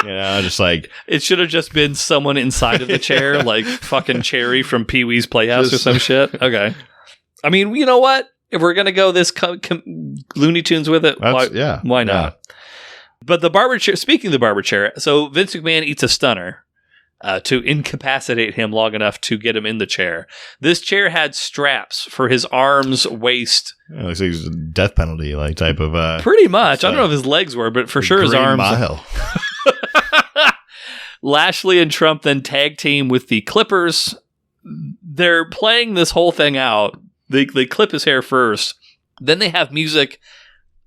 Just like it should have just been someone inside of the chair, like fucking Cherry from Pee-wee's Playhouse or some shit. Okay. I mean, you know what? If we're gonna go this Looney Tunes with it, why not? Yeah. But the barber chair. Speaking of the barber chair, so Vince McMahon eats a stunner to incapacitate him long enough to get him in the chair. This chair had straps for his arms, waist. Yeah, looks like a death penalty like type of. Pretty much. I don't know if his legs were, but for sure his arms. Mile. Lashley and Trump then tag team with the Clippers. They're playing this whole thing out. They clip his hair first. Then they have music.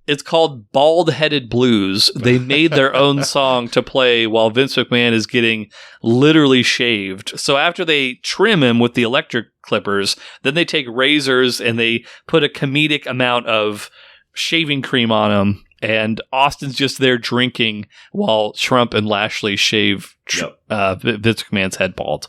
It's called Bald Headed Blues. They made their own song to play while Vince McMahon is getting literally shaved. So after they trim him with the electric clippers, then they take razors and they put a comedic amount of shaving cream on him. And Austin's just there drinking while Trump and Lashley shave Vince McMahon's head bald.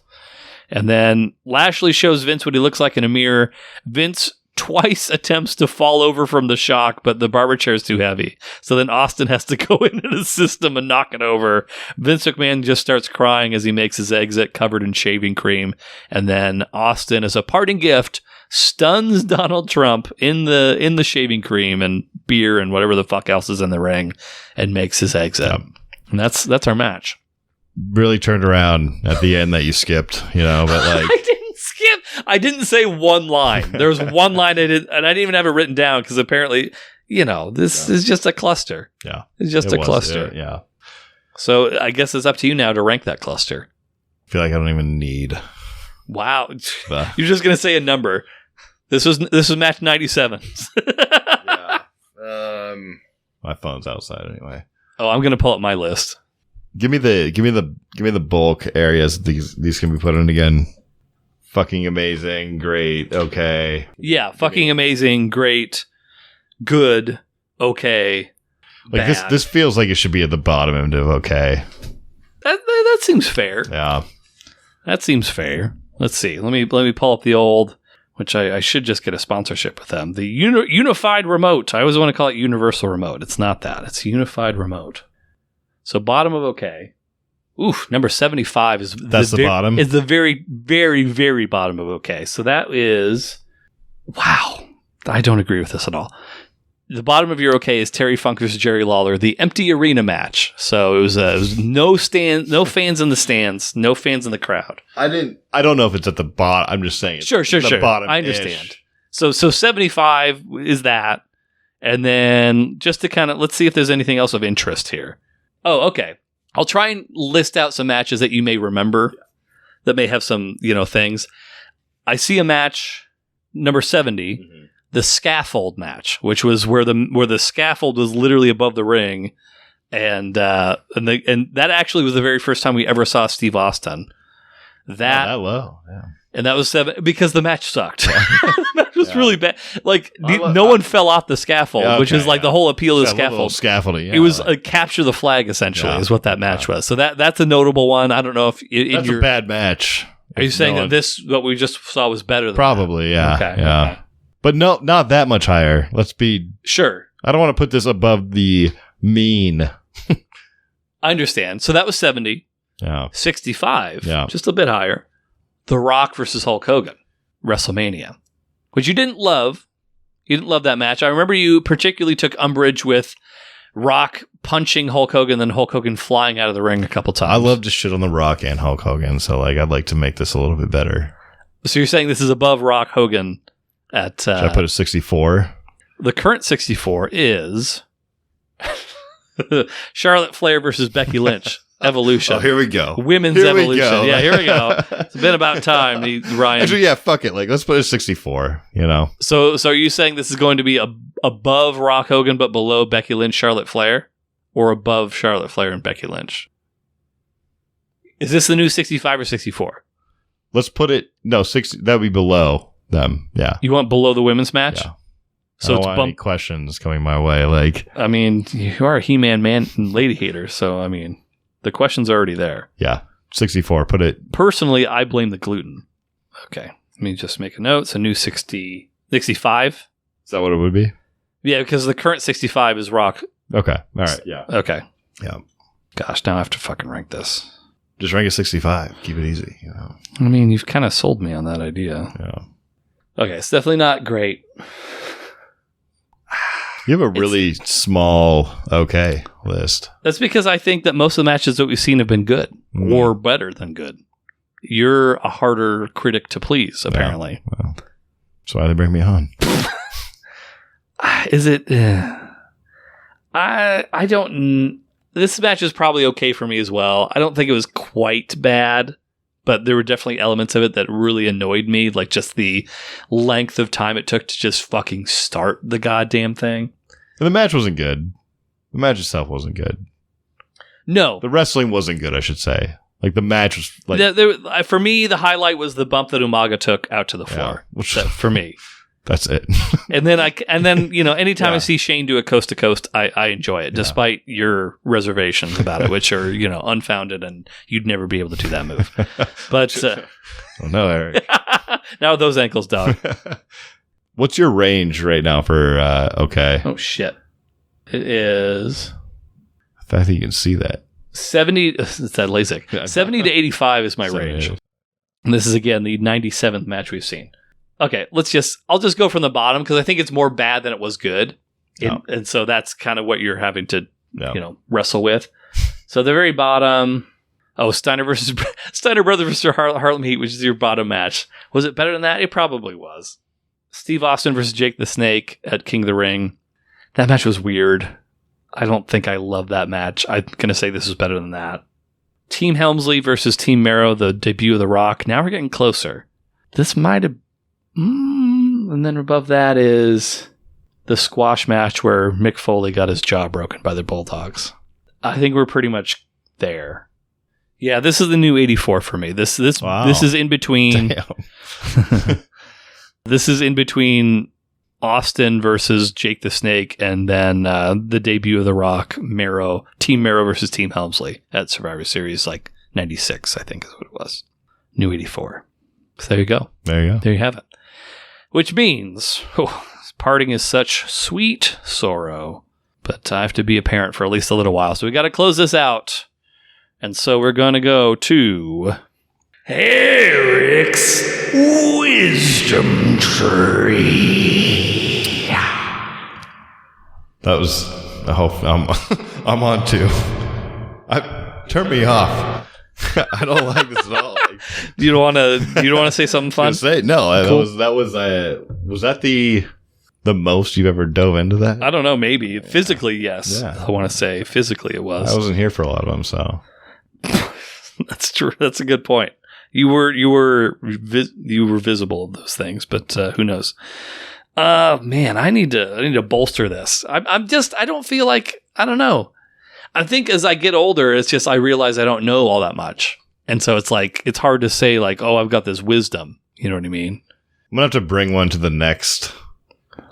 And then Lashley shows Vince what he looks like in a mirror. Vince twice attempts to fall over from the shock, but the barber chair is too heavy. So then Austin has to go into the system and knock it over. Vince McMahon just starts crying as he makes his exit covered in shaving cream. And then Austin, as a parting gift, stuns Donald Trump in the shaving cream and beer and whatever the fuck else is in the ring and makes his exit. Yep. And that's our match. Really turned around at the end that you skipped, but like I didn't skip. I didn't say one line. There was one line I did, and I didn't even have it written down because apparently, this is just a cluster. Yeah, it's just a cluster. Yeah. So I guess it's up to you now to rank that cluster. I feel like I don't even need. Wow, you're just gonna say a number. This was match 97. Yeah. My phone's outside anyway. Oh, I'm gonna pull up my list. Give me the bulk areas these can be put in again. Fucking amazing, great, okay. Yeah, fucking amazing, great, good, okay. Like bad. this feels like it should be at the bottom end of okay. That seems fair. Yeah. That seems fair. Let's see. Let me pull up the old, which I should just get a sponsorship with them. The Unified Remote. I always want to call it Universal Remote. It's not that. It's Unified Remote. So bottom of okay. Oof, number 75 is the bottom. Is the very, very, very bottom of okay. So that is wow. I don't agree with this at all. The bottom of your okay is Terry Funk versus Jerry Lawler, the empty arena match. So it was no fans in the stands, no fans in the crowd. I don't know if it's at the bottom. I'm just saying. It's sure. The bottom. I understand. So 75 is that, and then just to kind of let's see if there's anything else of interest here. Oh, okay. I'll try and list out some matches that you may remember that may have some, things. I see a match, number 70, the scaffold match, which was where the scaffold was literally above the ring, and that actually was the very first time we ever saw Steve Austin. That low, yeah. And that was 7 because the match sucked. The match was really bad. Like no one fell off the scaffold, which is like the whole appeal of the scaffold. Scaffolding. Yeah, it was a capture the flag essentially, is what that match was. So that's a notable one. I don't know if that's a bad match. Are you saying that what we just saw was better than probably? That? Yeah, yeah. Okay. But no, not that much higher. Let's be sure. I don't want to put this above the mean. I understand. So that was 70. Yeah. 65. Yeah. Just a bit higher. The Rock versus Hulk Hogan, WrestleMania, which you didn't love. You didn't love that match. I remember you particularly took umbrage with Rock punching Hulk Hogan, then Hulk Hogan flying out of the ring a couple times. I love to shit on The Rock and Hulk Hogan, so I'd like to make this a little bit better. So you're saying this is above Rock Hogan at... Should I put it 64? The current 64 is Charlotte Flair versus Becky Lynch. Evolution. Oh, here we go. Women's Evolution. Yeah, here we go. It's been about time, Ryan. Actually, yeah, fuck it. Like, let's put it 64, So are you saying this is going to be above Rock Hogan but below Becky Lynch, Charlotte Flair? Or above Charlotte Flair and Becky Lynch? Is this the new 65 or 64? Let's put it... No, 60. That would be below them. Yeah. You want below the women's match? Yeah. So it's any questions coming my way. Like, I mean, you are a He-Man man and lady hater, so I mean... The question's already there. Yeah. 64. Put it. Personally, I blame the gluten. Okay. Let me just make a note. So new 65. Is that what it would be? Yeah, because the current 65 is Rock. Okay. All right. Yeah. Okay. Yeah. Gosh, now I have to fucking rank this. Just rank it 65. Keep it easy. You know. I mean, you've kind of sold me on that idea. Yeah. Okay, it's definitely not great. You have a really small list. That's because I think that most of the matches that we've seen have been good or better than good. You're a harder critic to please, apparently. Yeah, well, that's why they bring me on. Is it? I don't. This match is probably okay for me as well. I don't think it was quite bad, but there were definitely elements of it that really annoyed me, like just the length of time it took to just fucking start the goddamn thing. And the match wasn't good. The match itself wasn't good. No. The wrestling wasn't good, I should say. Like, the match was like... for me, the highlight was the bump that Umaga took out to the floor. Yeah, for me. That's it. and then you know, anytime I see Shane do a coast to coast, I enjoy it, despite your reservations about it, which are, you know, unfounded, and you'd never be able to do that move. But oh no, Eric. Now those ankles, dog. What's your range right now for okay? Oh shit! It is. I think you can see that 70. It's that LASIK. 70 to 85 is my range. And this is again the 97th match we've seen. Okay, I'll just go from the bottom because I think it's more bad than it was good. And so that's kind of what you're having to, you know, wrestle with. So the very bottom, Steiner Brothers versus Harlem Heat, which is your bottom match. Was it better than that? It probably was. Steve Austin versus Jake the Snake at King of the Ring. That match was weird. I don't think I love that match. I'm going to say this is better than that. Team Helmsley versus Team Marrow, the debut of The Rock. Now we're getting closer. This might have... and then above that is the squash match where Mick Foley got his jaw broken by the Bulldogs. I think we're pretty much there. Yeah, this is the new 84 for me. This is in between. This is in between Austin versus Jake the Snake, and then the debut of The Rock, Team Marrow versus Team Helmsley at Survivor Series, like 96, I think is what it was. New 84. So there you go. There you go. There you have it. Which means, parting is such sweet sorrow, but I have to be a parent for at least a little while. So we got to close this out. And so we're going to go to Eric's Wisdom Tree. That was, I'm on too. Turn me off. I don't like this at all. You don't want to say something fun? No, cool. Was that the most you've ever dove into that? I don't know. Maybe physically, yes. Yeah. I want to say physically it was. I wasn't here for a lot of them, so that's true. That's a good point. You were visible of those things, but who knows? Man, I need to bolster this. I don't feel like, I don't know. I think as I get older, it's just I realize I don't know all that much. And so it's like, it's hard to say like, oh, I've got this wisdom. You know what I mean? I'm going to have to bring one to the next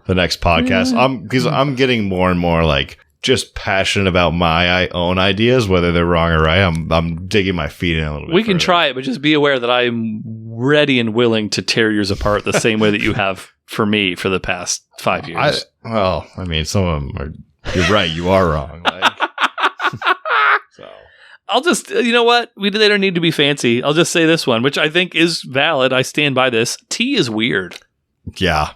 podcast. Because I'm getting more and more like just passionate about my own ideas, whether they're wrong or right. I'm digging my feet in a little bit. We can try it, but just be aware that I'm ready and willing to tear yours apart the same way that you have for me for the past 5 years. Some of them are, you're right. You are wrong. Like, so. I'll just, you know what? They don't need to be fancy. I'll just say this one, which I think is valid. I stand by this. Tea is weird. Yeah.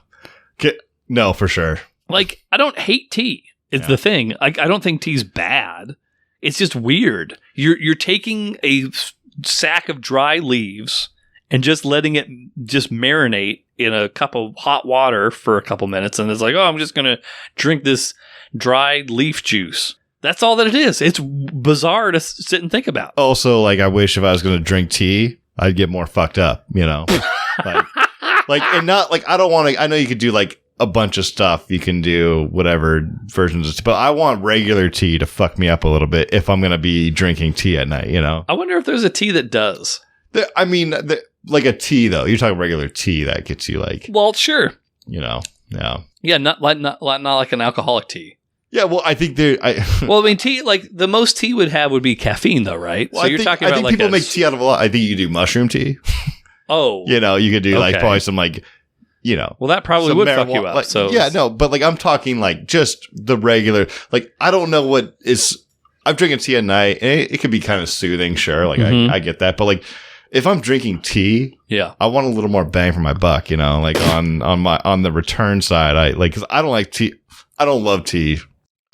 No, for sure. Like, I don't hate tea. It's the thing. I don't think tea's bad. It's just weird. You're taking a sack of dry leaves and just letting it just marinate in a cup of hot water for a couple minutes. And it's like, oh, I'm just going to drink this dried leaf juice. That's all that it is. It's bizarre to sit and think about. Also, like, I wish if I was going to drink tea, I'd get more fucked up, you know? and not, like, I don't want to, I know you could do, like, a bunch of stuff. You can do whatever versions of tea, but I want regular tea to fuck me up a little bit if I'm going to be drinking tea at night, you know? I wonder if there's a tea that does. Like a tea, though. You're talking regular tea that gets you, like... Well, sure. You know, yeah. Yeah, not like an alcoholic tea. Yeah, well, I think well, I mean, tea, like, the most tea would have would be caffeine, though, right? Well, so you're talking about, like, people make tea out of a lot. I think you do mushroom tea. Oh. You know, you could do like probably some like, you know. Well, that probably would fuck you up. Like, so yeah, no, but like I'm talking like just the regular, like I don't know what is, I'm drinking tea at night and it could be kind of soothing. Sure. Like I get that. But like if I'm drinking tea, I want a little more bang for my buck, you know, like on the return side, cause I don't like tea. I don't love tea.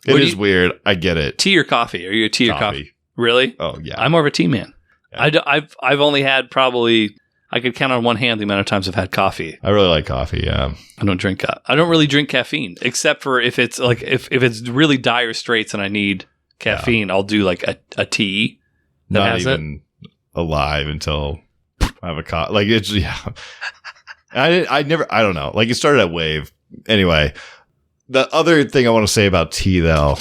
It is weird. I get it. Tea or coffee? Are you a tea or coffee? Really? Oh yeah. I'm more of a tea man. Yeah. I've only had probably, I could count on one hand the amount of times I've had coffee. I really like coffee. Yeah. I don't really drink caffeine except for if it's like if it's really dire straits and I need caffeine, I'll do like a tea. Not even alive until I have a coffee. Like it's I don't know. Like it started at Wave. Anyway, the other thing I want to say about tea though,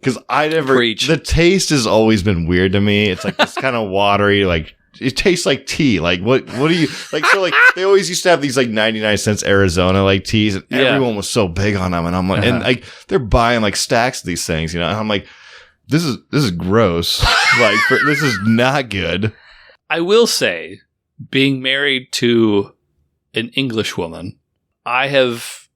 because the taste has always been weird to me. It's like this kind of watery, like it tastes like tea. Like what do you like? So like they always used to have these like 99 cents Arizona like teas, and everyone was so big on them. And I'm like, and like they're buying like stacks of these things, you know. And I'm like, this is gross. Like this is not good. I will say, being married to an English woman, I have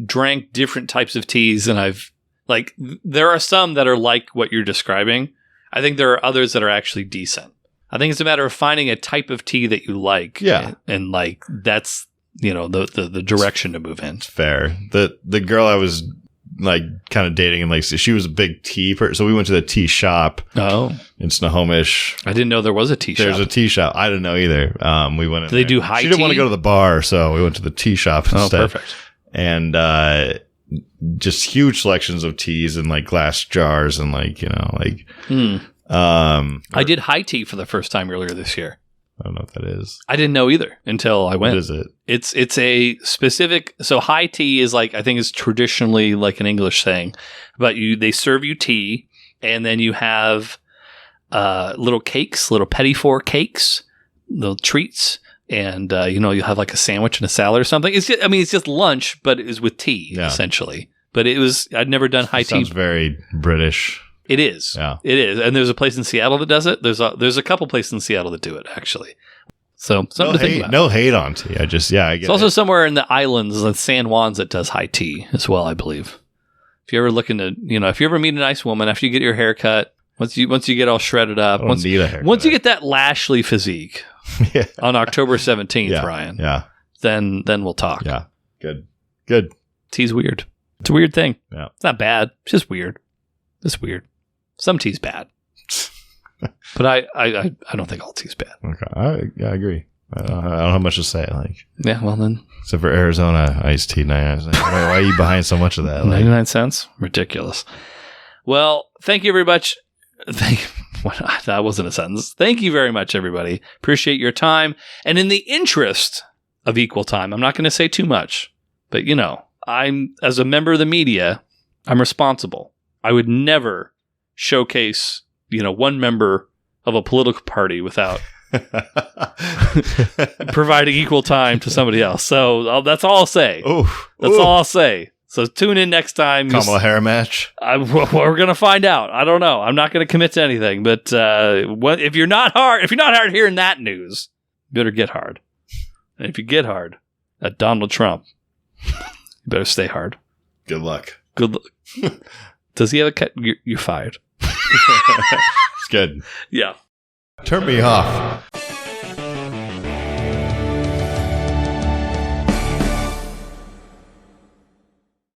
drank different types of teas, and I've like there are some that are like what you're describing. I think there are others that are actually decent. I think it's a matter of finding a type of tea that you like. Yeah. And like, that's, you know, the direction to move in. It's fair. The girl I was like kind of dating and like, she was a big tea person. So we went to the tea shop. Oh. In Snohomish. I didn't know there was a tea shop. There's a tea shop. I didn't know either. We went in Do they do high tea? She didn't want to go to the bar. So we went to the tea shop instead. Oh, perfect. And, just huge selections of teas in like glass jars and like, you know, like, I did high tea for the first time earlier this year. I don't know what that is. I didn't know either until I went. What is it? It's a specific. So high tea is like, I think is traditionally like an English thing, but they serve you tea, and then you have little cakes, little petit four cakes, little treats, and you know, you have like a sandwich and a salad or something. It's just lunch, but it was with tea essentially. But I'd never done high tea. Sounds very British. It is. Yeah. It is. And there's a place in Seattle that does it. There's a couple places in Seattle that do it, actually. So something to think about. No hate on tea. I get It's also somewhere in the islands, like San Juan's, that does high tea as well, I believe. If you're ever looking to, you know, if you ever meet a nice woman, after you get your hair cut, once you get all shredded up, once you get that Lashley physique on October 17th, Ryan, then we'll talk. Yeah. Good. Tea's weird. It's a weird thing. Yeah. It's not bad. It's just weird. It's weird. Some tea's bad. But I don't think all tea's bad. Okay. I agree. I don't have much to say. Like, yeah, well then. Except for Arizona iced tea 99 cents. Why are you behind so much of that? 99 cents? Ridiculous. Well, thank you very much. That wasn't a sentence. Thank you very much, everybody. Appreciate your time. And in the interest of equal time, I'm not going to say too much, but you know, as a member of the media, I'm responsible. I would never showcase, you know, one member of a political party without providing equal time to somebody else. So that's all I'll say. That's all I'll say. So tune in next time. Kamala Harris match. We're gonna find out. I don't know. I'm not gonna commit to anything. But if you're not hard hearing that news, you better get hard. And if you get hard at Donald Trump, you better stay hard. Good luck. Does he have a cut? You're fired. It's good. Yeah. Turn me off.